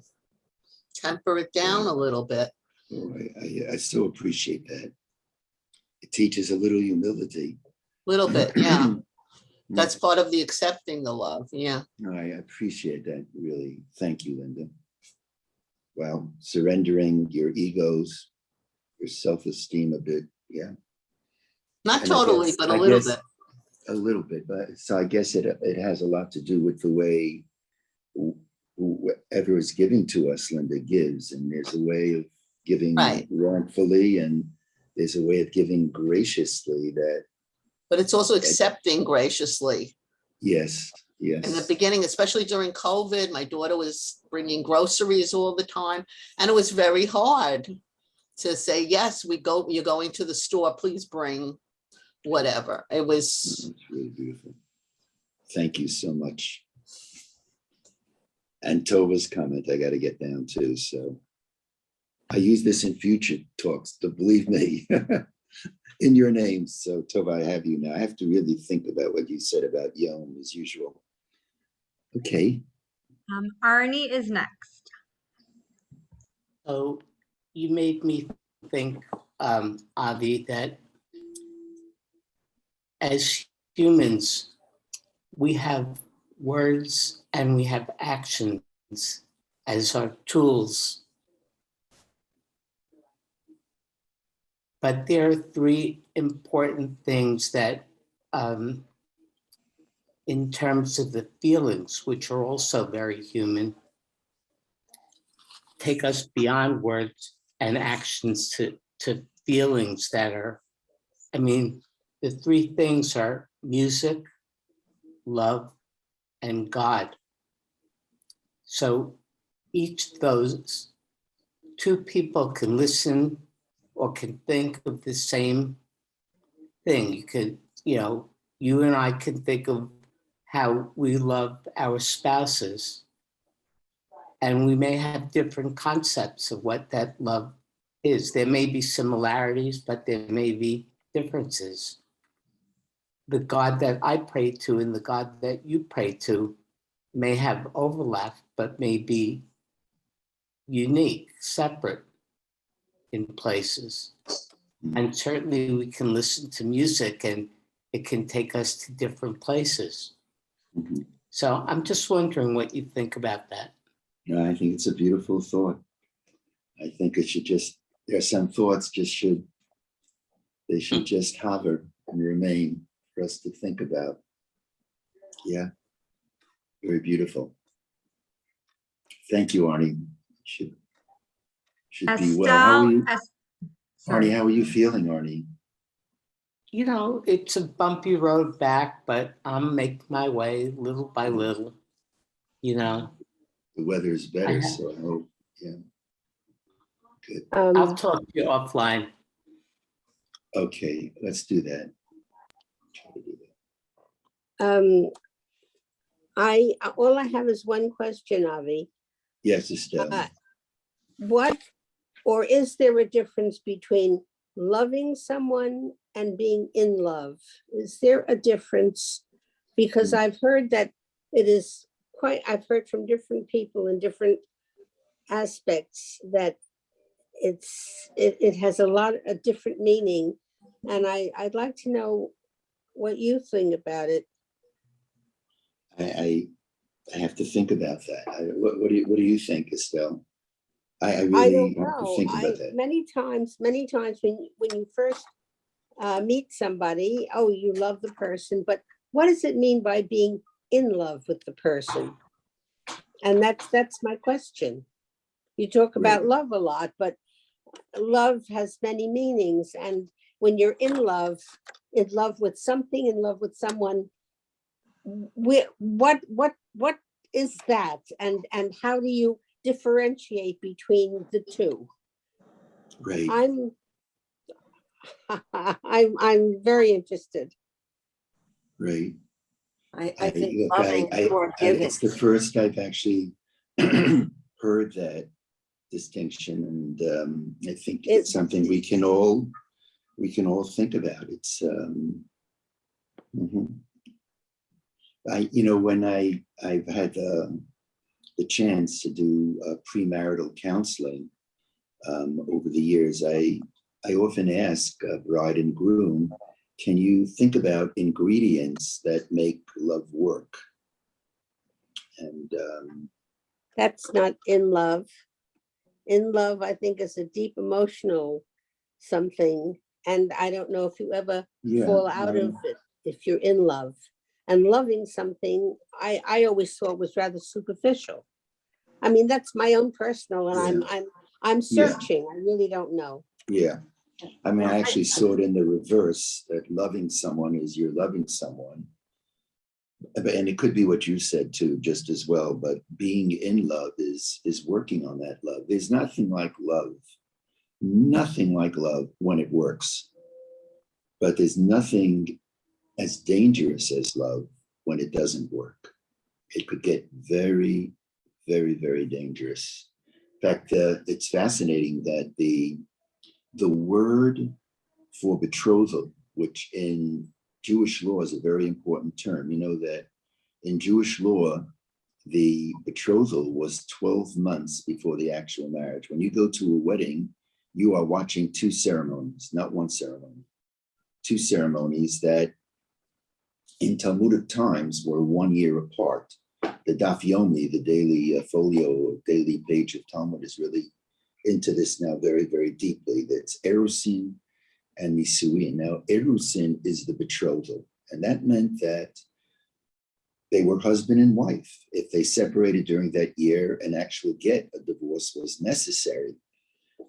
temper it down a little bit. Oh, I so appreciate that. It teaches a little humility. Little bit, yeah. That's part of the accepting the love, yeah. No, I appreciate that, really. Thank you, Linda. Well, surrendering your egos, your self-esteem a bit, yeah. Not totally, but a little bit. A little bit, but so I guess it has a lot to do with the way whoever is giving to us, Linda, gives. And there's a way of giving wrongfully, and there's a way of giving graciously that. But it's also accepting graciously. Yes, yes. In the beginning, especially during COVID, my daughter was bringing groceries all the time. And it was very hard to say, yes, you're going to the store, please bring whatever. It was really beautiful. Thank you so much. And Tova's comment, I got to get down to. So I use this in future talks, to believe me. in your name. So Tova, I have you now. I have to really think about what you said about Yom as usual. Okay. Arnie is next. So you made me think, Avi, that as humans, we have words and we have actions as our tools. But there are three important things that, in terms of the feelings, which are also very human, take us beyond words and actions to feelings that are, I mean, the three things are music, love, and God. So each of those, two people can listen or can think of the same thing. You could, you and I can think of how we love our spouses, and we may have different concepts of what that love is. There may be similarities, but there may be differences. The God that I pray to and the God that you pray to may have overlap, but may be unique, separate in places. And certainly we can listen to music and it can take us to different places. Mhm. So I'm just wondering what you think about that. Yeah, I think it's a beautiful thought. I think it should just, there are some thoughts they should just hover and remain for us to think about. Yeah, very beautiful. Thank you, Arnie. Should be well. How are you, Arnie? How are you feeling, Arnie? It's a bumpy road back, but I'm making my way little by little, The weather is better, so I hope, yeah. Good. I'll talk to you offline. Okay, let's do that. Try to do that. All I have is one question, Avi. Yes, Estelle. What, or is there a difference between loving someone and being in love? Is there a difference? Because I've heard that it is I've heard from different people in different aspects that it has a different meaning. And I'd like to know what you think about it. I have to think about that. What do you think, Estelle? I I really don't have to know. think about that. Many times when you first meet somebody, oh, you love the person, but what does it mean by being in love with the person? And that's my question. You talk about love a lot, but love has many meanings. And when you're in love with something, in love with someone, what is that? And how do you differentiate between the two? Right. I'm very interested. Right. I think loving or giving. It's the first I've actually heard that distinction, and I think it's something we can all think about. It's when I've had the chance to do premarital counseling over the years, I often ask bride and groom, can you think about ingredients that make love work? And that's not in love. In love, I think, is a deep emotional something. And I don't know if you ever fall out of it if you're in love. And loving something, I always thought was rather superficial. I mean, that's my own personal, and I'm searching. I really don't know. Yeah. I mean, I actually saw it in the reverse, that loving someone is you're loving someone. And it could be what you said too, just as well, but being in love is working on that love. There's nothing like love when it works. But there's nothing as dangerous as love when it doesn't work. It could get very, very, very dangerous. In fact, it's fascinating that the word for betrothal, which in Jewish law is a very important term. You know that in Jewish law, the betrothal was 12 months before the actual marriage. When you go to a wedding, you are watching two ceremonies, not one ceremony. Two ceremonies that in Talmudic times were 1 year apart. The Daf Yomi, the daily folio, daily page of Talmud is really into this now very, very deeply. That's Erusin and Nisuin. Now, Erusin is the betrothal, and that meant that they were husband and wife. If they separated during that year, an actual a divorce was necessary.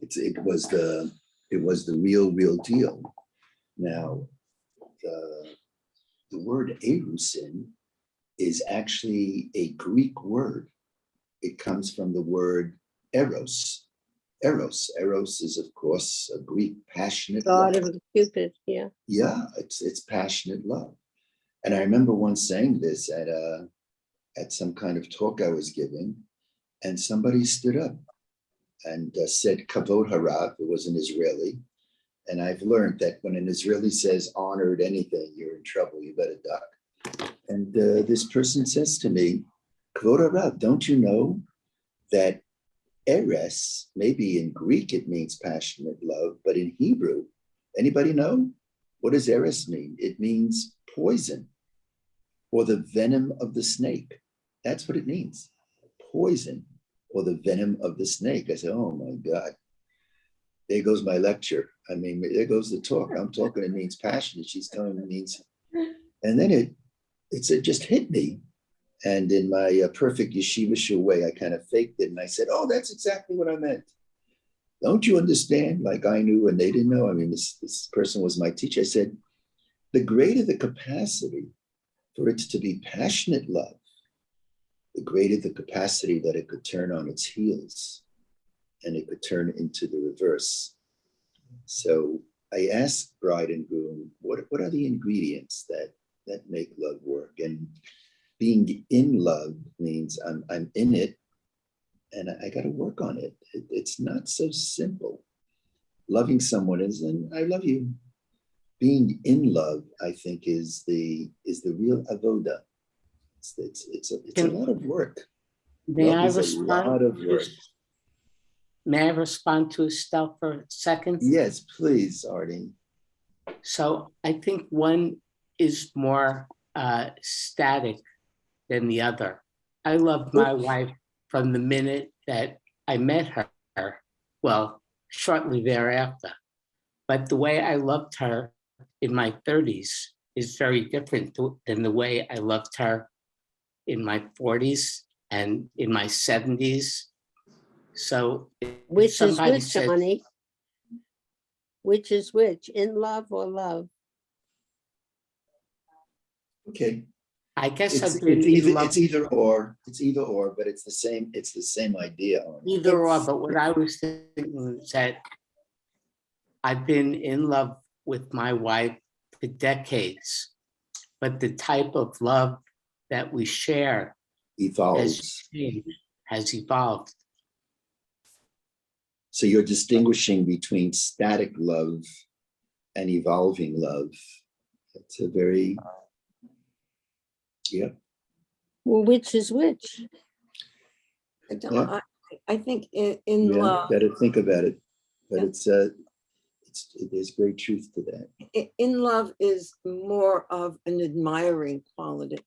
It was the real deal. Now, the word erusin is actually a Greek word. It comes from the word eros. Eros is, of course, a Greek passionate God love. of Cupid, yeah. Yeah, it's passionate love. And I remember once saying this at some kind of talk I was giving, and somebody stood up and said kavod harav. It was an Israeli. And I've learned that when an Israeli says honored anything, you're in trouble, you better duck. And this person says to me, kavod harav, don't you know that eres, maybe in Greek it means passionate love, but in Hebrew, anybody know? What does eres mean? It means poison or the venom of the snake. That's what it means, poison or the venom of the snake. I said, oh my God, there goes my lecture. I mean, there goes the talk. I'm talking, it means passionate. She's telling me it means, and then it just hit me. And in my perfect yeshivish way, I kind of faked it. And I said, oh, that's exactly what I meant. Don't you understand? Like I knew and they didn't know. I mean, this person was my teacher. I said, the greater the capacity for it to be passionate love, the greater the capacity that it could turn on its heels and it could turn into the reverse. So I asked bride and groom, what are the ingredients that make love work? And being in love means I'm in it and I got to work on it. It's not so simple. Loving someone is, and I love you. Being in love, I think, is the real avoda. It's a lot of work. May Love I is a respond? lot of work. May I respond to Estelle for a second? Yes, please, Artie. So I think one is more static than the other. I loved my wife from the minute that I met her, well, shortly thereafter. But the way I loved her in my 30s is very different than the way I loved her in my 40s and in my 70s. So if Which is somebody which, says, Johnny? Which is which, in love or love? Okay. I guess It's I've been in love it's either or. It's either or, but it's the same idea. Arnie. either or, It's- but what I was thinking is that I've been in love with my wife for decades, but the type of love that we share has Evolves. changed, has evolved. So you're distinguishing between static love and evolving love. It's a very, yeah. Well, which is which? Yeah. I think in Yeah, love, better think about it. But Yeah. there's great truth to that. in love is more of an admiring quality,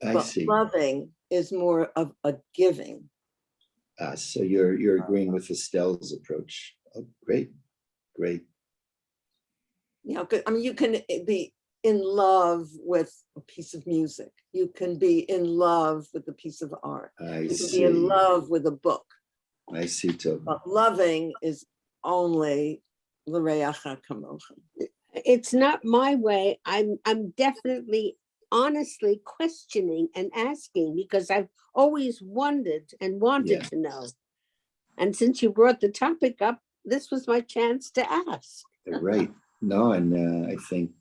I but see. loving is more of a giving. So you're agreeing with Estelle's approach. Oh, great. You know, 'cause, I mean, you can be in love with a piece of music. You can be in love with a piece of art. I You can see. be in love with a book. I see, Toby. But loving is only l'reacha kamocha. It's not my way. I'm definitely honestly questioning and asking because I've always wondered and wanted Yeah. to know. And since you brought the topic up, this was my chance to ask. Right. No, and I think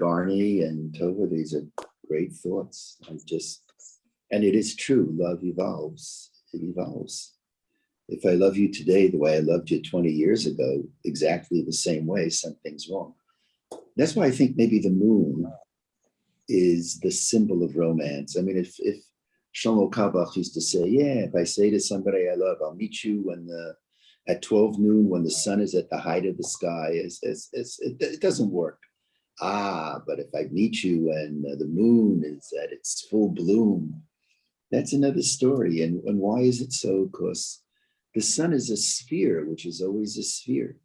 Arnie and Tova, these are great thoughts. And it is true, love evolves. It evolves. If I love you today the way I loved you 20 years ago, exactly the same way, something's wrong. That's why I think maybe the moon is the symbol of romance. I mean, if Shlomo Kabach used to say, yeah, if I say to somebody I love, I'll meet you at 12 noon when the sun is at the height of the sky, it doesn't work. But if I meet you when the moon is at its full bloom, that's another story. And why is it so? Because the sun is a sphere, which is always a sphere.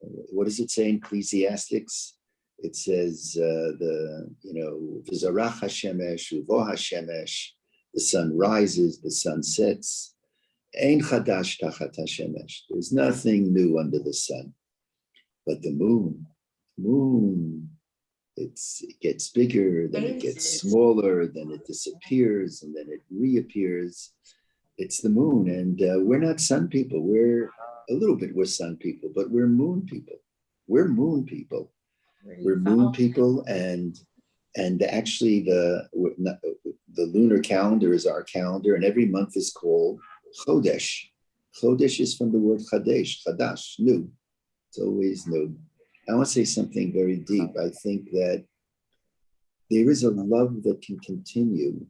What does it say in Ecclesiastics? It says V'zarach hashemesh uvo hashemesh. The sun rises, the sun sets. Ein chadash tachat hashemesh. There's nothing new under the sun. But the moon, it gets bigger, then it gets smaller, then it disappears, and then it reappears. It's the moon, and we're not sun people. We're sun people, but we're moon people. We're moon people. We're moon people, and actually the lunar calendar is our calendar, and every month is called Chodesh. Chodesh is from the word Chadesh, Chadash, new. It's always new. I want to say something very deep. I think that there is a love that can continue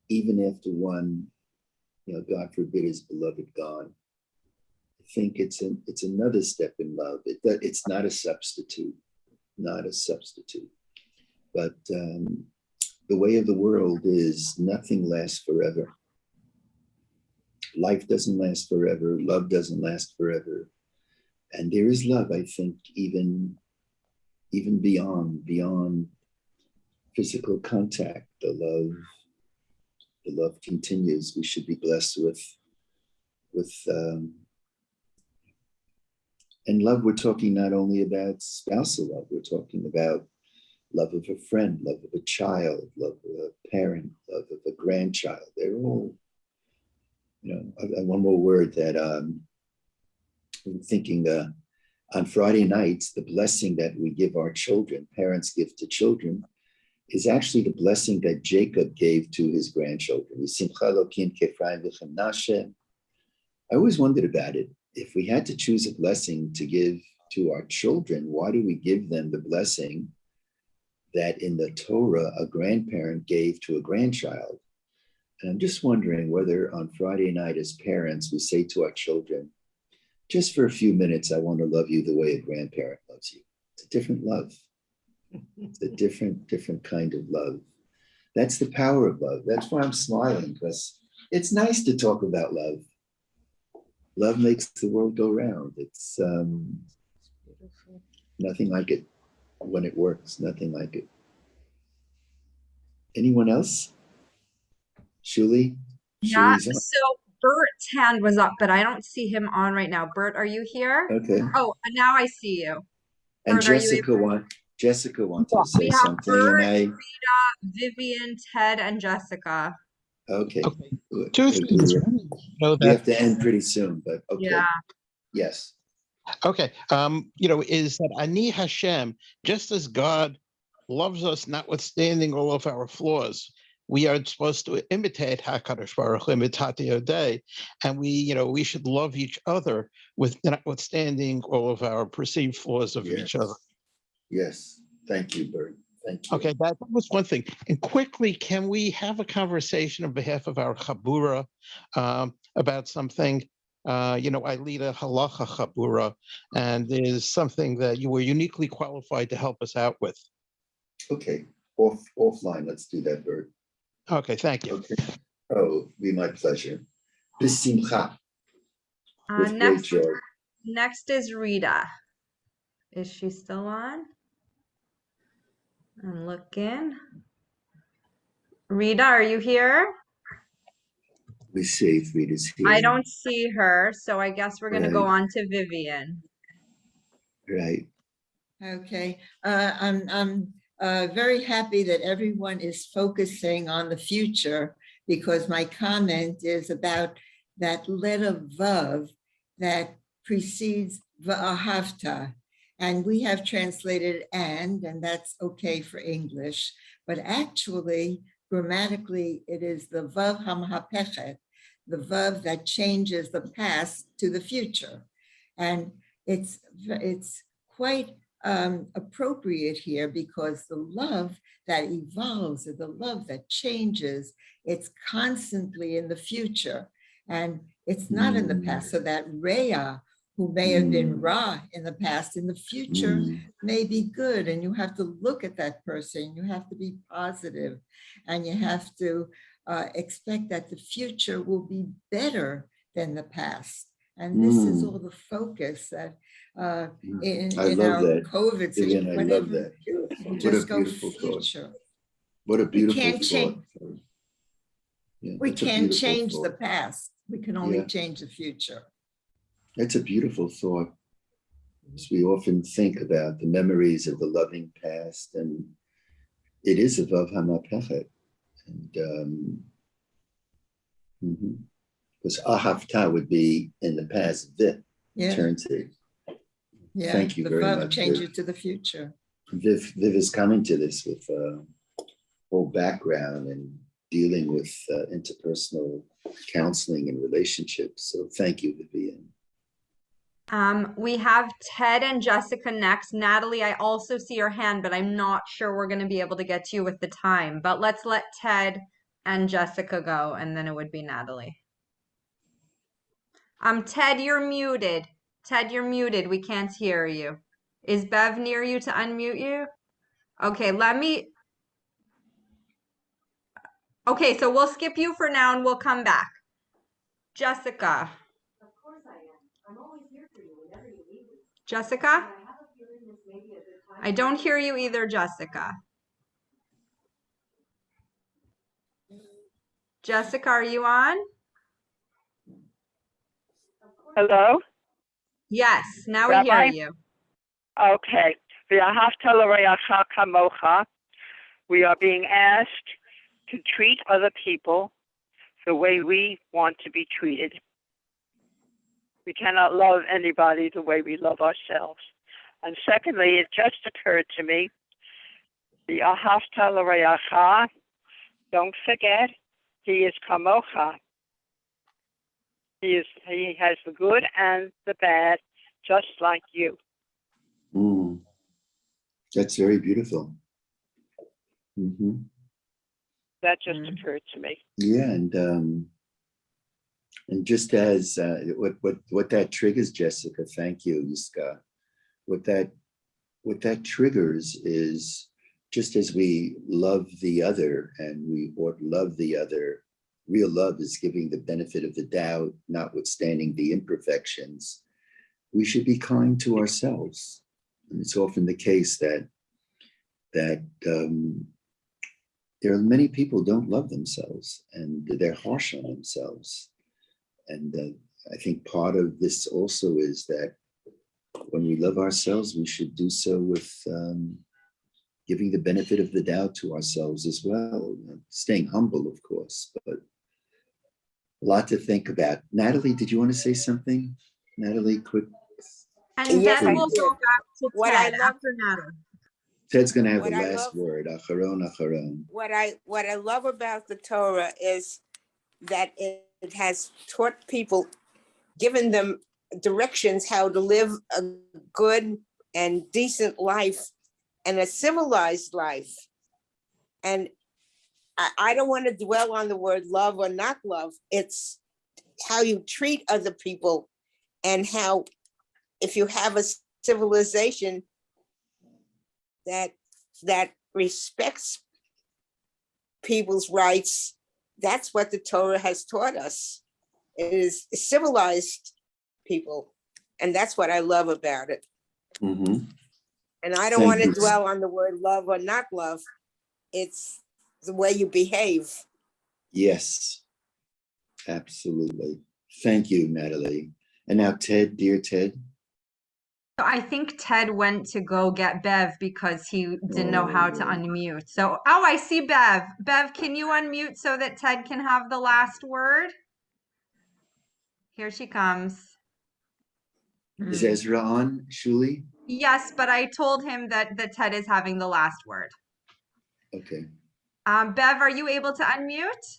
even after one, God forbid, is beloved gone. I think it's another step in love. It's not a substitute, But the way of the world is nothing lasts forever. Life doesn't last forever. Love doesn't last forever. And there is love, I think, even beyond physical contact. The love continues. We should be blessed with and love. We're talking not only about spousal love. We're talking about love of a friend, love of a child, love of a parent, love of a grandchild. They're all, one more word that I'm thinking on Friday nights, the blessing that we give our children, parents give to children, is actually the blessing that Jacob gave to his grandchildren. I always wondered about it. If we had to choose a blessing to give to our children, why do we give them the blessing that in the Torah a grandparent gave to a grandchild? And I'm just wondering whether on Friday night as parents, we say to our children, just for a few minutes, I want to love you the way a grandparent loves you. It's a different love. It's a different kind of love. That's the power of love. That's why I'm smiling, because it's nice to talk about love. Love makes the world go round. It's nothing like it when it works, nothing like it. Anyone else? Shuli? Yeah, Shuli's on. so Bert's hand was up, but I don't see him on right now. Bert, are you here? Okay. Oh, now I see you. And Bert, are you able? Jessica wanted to We say have something, Bert, and Rita, Vivian, Ted, and Jessica. okay. Two things. We have to end pretty soon, but okay. Yeah. Yes. Okay. Is that Ani Hashem, just as God loves us, notwithstanding all of our flaws, we are supposed to imitate HaKadosh Baruch Hu, imitate Yodei, and we should love each other with notwithstanding all of our perceived flaws of each other. Yes. Thank you, Bert. Thank you. Okay, that was one thing. And quickly, can we have a conversation on behalf of our Chabura about something? I lead a halacha Chabura, and there's something that you were uniquely qualified to help us out with. Okay. Offline, let's do that, Bert. Okay, thank you. Okay. Oh, be my pleasure. B'simcha. With great joy. Next is Rita. Is she still on? I'm looking. Rita, are you here? We see if Rita's here. I don't see her, so I guess we're going to go Right. on to Vivian. Right. Okay, I'm very happy that everyone is focusing on the future, because my comment is about that letter Vav that precedes Va'ahavta. And we have translated and that's okay for English, but actually, grammatically, it is the Vav HaMahapechet the vav that changes the past to the future. And it's quite appropriate here because the love that evolves or the love that changes, it's constantly in the future and it's not in the past. So that Rhea, who may have been Ra in the past, in the future may be good. And you have to look at that person. You have to be positive and you have to expect that the future will be better than the past. And this is all the focus that in I love our that. COVID Vivian, situation, I love whatever, that. you What a just go beautiful thought. future. What a We beautiful can't thought. change, Yeah, we that's a can't beautiful change the thought. past. We can only Yeah. change the future. That's a beautiful thought. Because we often think about the memories of the loving past, and it is a Vav Hamapechet. And because Ahavta would be in the past, Viv Yeah, turns it. yeah. Thank you The very vav much, change Viv. it to the future. Viv is coming to this with whole background and dealing with interpersonal counseling and relationships. So thank you, Vivian. We have Ted and Jessica next. Natalie, I also see your hand, but I'm not sure we're going to be able to get to you with the time. But let's let Ted and Jessica go, and then it would be Natalie. Ted, you're muted. Ted, you're muted. We can't hear you. Is Bev near you to unmute you? Okay, Okay, so we'll skip you for now and we'll come back. Jessica. Of course I am. I'm always here for you whenever you need me. Jessica? I don't hear you either, Jessica. Jessica, are you on? Hello? Yes, now we hear Rabbi? you. Okay. V'ahavta l'reacha kamocha. We are being asked to treat other people the way we want to be treated. We cannot love anybody the way we love ourselves. And secondly, it just occurred to me, v'ahavta l'reacha, don't forget, he is kamocha. He has the good and the bad, just like you. That's very beautiful. That just occurred to me. Yeah, and just as what that triggers, Jessica, thank you, Yiska. What that triggers is just as we love the other and we ought love the other, real love is giving the benefit of the doubt, notwithstanding the imperfections. We should be kind to ourselves. And it's often the case that there are many people who don't love themselves and they're harsh on themselves. And I think part of this also is that when we love ourselves, we should do so with giving the benefit of the doubt to ourselves as well, staying humble, of course, but a lot to think about. Natalie, did you want to say something? Natalie, quick. And Yes, then I we'll did. go back to What I Ted love- after Natalie. Ted's going to have What the I last love- word. Acharon, acharon. What I love about the Torah is that it has taught people, given them directions how to live a good and decent life and a civilized life. And I don't want to dwell on the word love or not love. It's how you treat other people and how, if you have a civilization that respects people's rights, that's what the Torah has taught us. It is civilized people. And that's what I love about it. And I don't Thank want to you. dwell on the word love or not love. It's the way you behave. Yes, absolutely. Thank you, Natalie. And now Ted, dear Ted. So I think Ted went to go get Bev because he didn't know how to unmute. So, I see Bev. Bev, can you unmute so that Ted can have the last word? Here she comes. Is Ezra on, Shuli? Yes, but I told him that Ted is having the last word. Okay. Bev, are you able to unmute?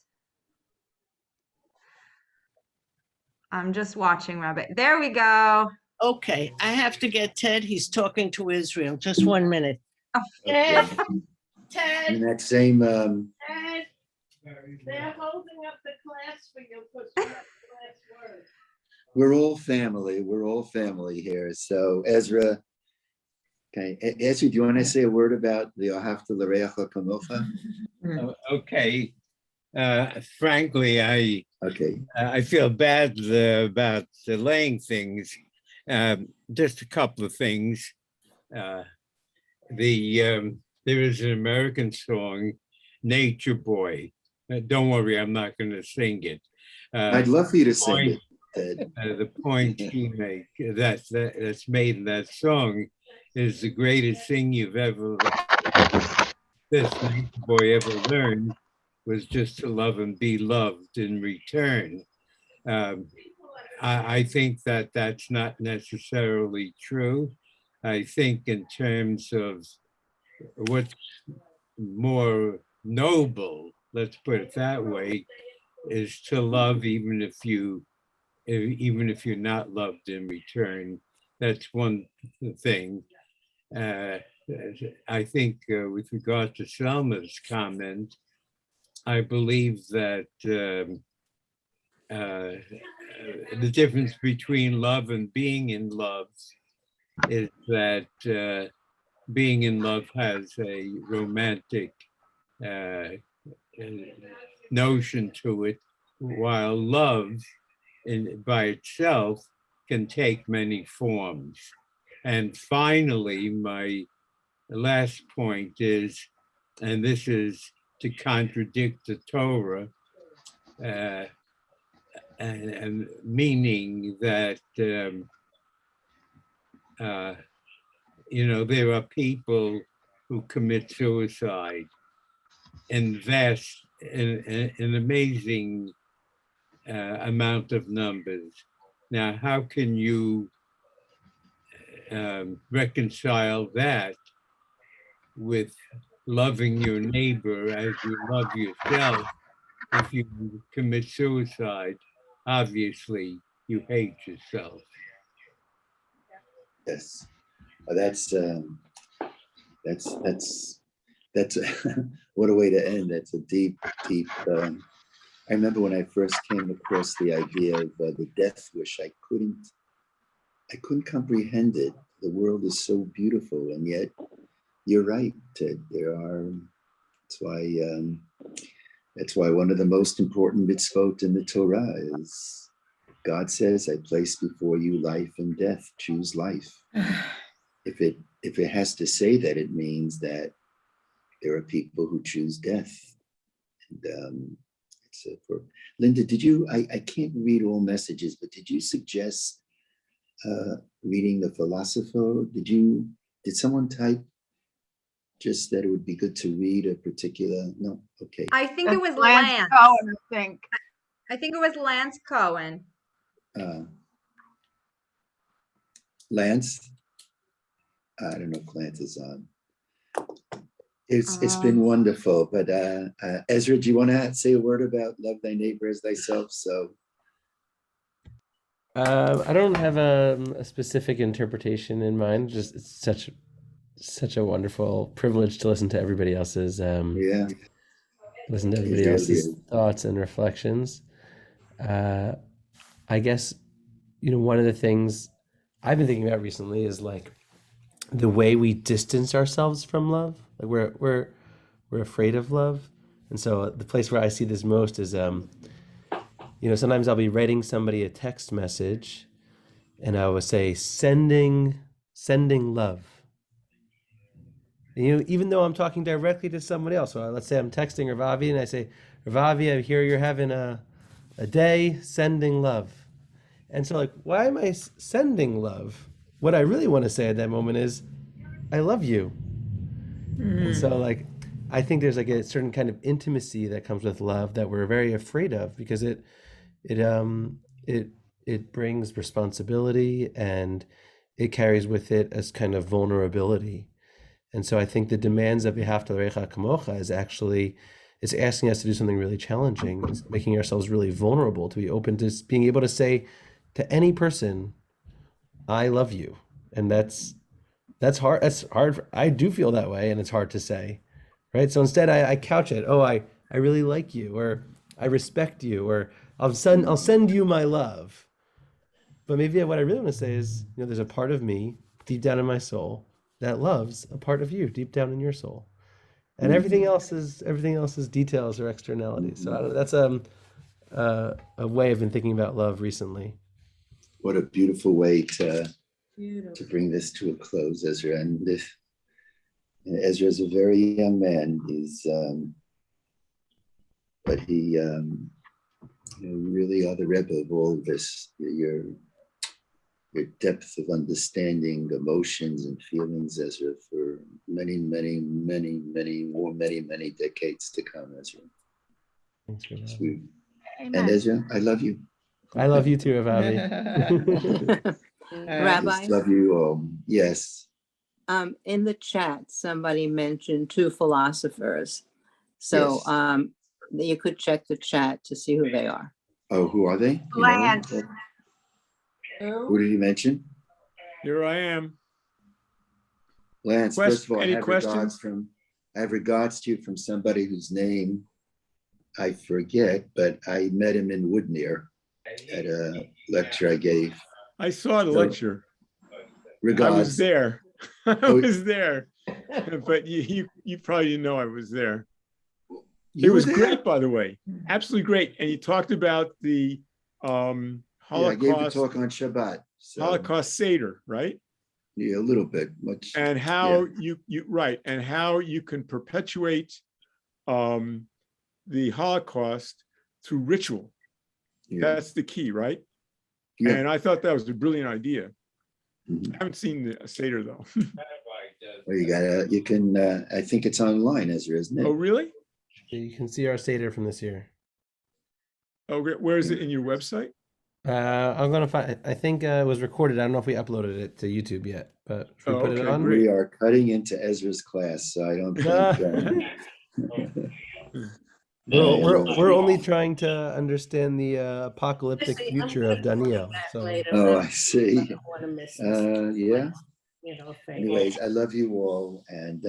I'm just watching, Rabbi. There we go. Okay, I have to get Ted. He's talking to Israel. Just 1 minute. Okay. Ted, In that same, Ted, they're holding up the class for you. we're all family. We're all family here. So Ezra, okay, Ezra, do you want to say a word about the Ahavta L'Reacha Kamocha? Okay. Frankly, Okay, I feel bad about delaying things. Just a couple of things. There is an American song, Nature Boy. Don't worry, I'm not going to sing it. I'd love for you to sing point- it, Ted. The point he makes that's made in that song is the greatest thing this nature boy ever learned was just to love and be loved in return. I think that that's not necessarily true. I think in terms of what's more noble, let's put it that way, is to love even if you're not loved in return. That's one thing. I think with regard to Selma's comment, I believe that the difference between love and being in love is that being in love has a romantic uh, notion to it, while love by itself can take many forms. And finally, my last point is, and this is to contradict the Torah, and meaning that there are people who commit suicide in an amazing amount of numbers. Now, how can you reconcile that with loving your neighbor as you love yourself? If you commit suicide, obviously you hate yourself. Yes, that's what a way to end. That's a deep. I remember when I first came across the idea of the death wish, I couldn't comprehend it. The world is so beautiful, and yet you're right, Ted. That's why one of the most important mitzvot in the Torah is God says, "I place before you life and death. Choose life." If it has to say that, it means that there are people who choose death. And for Linda, did you? I can't read all messages, but did you suggest reading The Philosopher? Did someone type just that it would be good to read a particular? No, okay. I think it was Lance Lance. Cohen, I think. I think it was Lance Cohen. Lance, I don't know if Lance is on. It's been wonderful, but Ezra, do you want to say a word about love thy neighbor as thyself? So I don't have a specific interpretation in mind. Just it's such a wonderful privilege to listen to everybody else's yeah, listen to it everybody really else's is. thoughts and reflections. I guess one of the things I've been thinking about recently is like the way we distance ourselves from love. Like we're afraid of love, and so the place where I see this most is sometimes I'll be writing somebody a text message, and I will say sending love. And, even though I'm talking directly to somebody else, so let's say I'm texting Ravavi and I say, Ravavi, I hear you're having a day, sending love. And so like, why am I sending love? What I really want to say at that moment is, I love you. And so like, I think there's like a certain kind of intimacy that comes with love that we're very afraid of, because it brings responsibility, and it carries with it as kind of vulnerability. And so I think the demands of Ahavta L'Reacha Kamocha is asking us to do something really challenging. It's making ourselves really vulnerable, to be open to being able to say to any person, I love you. And that's hard. That's hard. I do feel that way, and it's hard to say, right? So instead, I couch it. Oh, I really like you, or I respect you, or I'll send you my love. But maybe what I really want to say is, there's a part of me deep down in my soul that loves a part of you deep down in your soul, and everything else is details or externalities. So I don't know, that's a way I've been thinking about love recently. What a beautiful way to Beautiful. bring this to a close, Ezra. And Ezra is a very young man. But he you really are the Rebbe of all of this. Your depth of understanding emotions and feelings, Ezra, for many, many, many, many more, many decades to come, Ezra. Thanks for that. Sweet. And Ezra, I love you. I love you too, Avavi. I Rabbi, just love you all. Yes. in the chat, somebody mentioned two philosophers. So Yes. you could check the chat to see who they are. Oh, who are they? You know? Lance. Who did he mention? Here I am. Lance, first of all, Any I questions? have regards to you from somebody whose name I forget, but I met him in Woodmere at a lecture I gave. I saw the So, lecture. I Regards. was there. I Oh. was there. But you probably didn't know I was there. You It was were there? great, by the way. Absolutely great. And you talked about the Yeah, I gave the Holocaust, talk on Shabbat. So, Holocaust Seder, right? yeah, a little bit, much. And how you right, and how you can perpetuate the Holocaust through ritual. Yeah. That's the key, right? Yeah. And I thought that was a brilliant idea. Mhm. I haven't seen the Seder though. Well, you can, I think it's online, Ezra, isn't it? Oh, really? You can see our Seder from this year. Oh, where is it in your website? I'm gonna find. I think it was recorded. I don't know if we uploaded it to YouTube yet, but should we Oh, put it okay, on? great. We are cutting into Ezra's class, so I don't think. We're only trying to understand the apocalyptic future of Daniel. So Oh, I see. I don't want to miss this. Yeah. Thing. Anyways, I love you all, and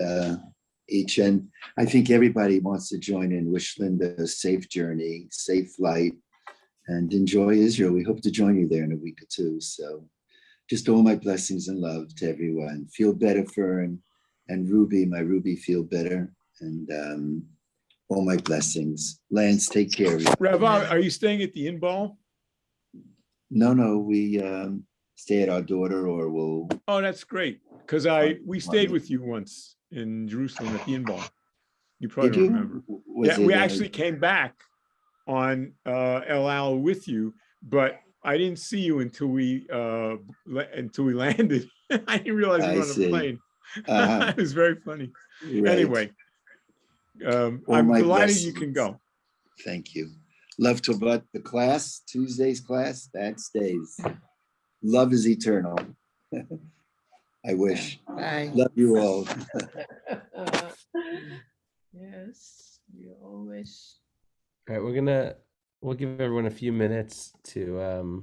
I think everybody wants to join in. Wish Linda a safe journey, safe flight, and enjoy Israel. We hope to join you there in a week or two. So, just all my blessings and love to everyone. Feel better, Fern, and Ruby, my Ruby, feel better, and all my blessings. Lance, take care. Rabbi, are you staying at the Inn Ball? No, we stay at our daughter, or we'll. Oh, that's great. Because we stayed with you once in Jerusalem at the Inn Ball. You probably don't remember. Yeah, we actually came back on El Al with you, but I didn't see you until we landed. I didn't realize you were on the plane. It was very funny. Right. Anyway, I'm delighted blessings. you can go. Thank you. Love to but the class, Tuesday's class, that stays. Love is eternal. I wish. Bye. Love you all. Yes, you always. all right, we'll give everyone a few minutes to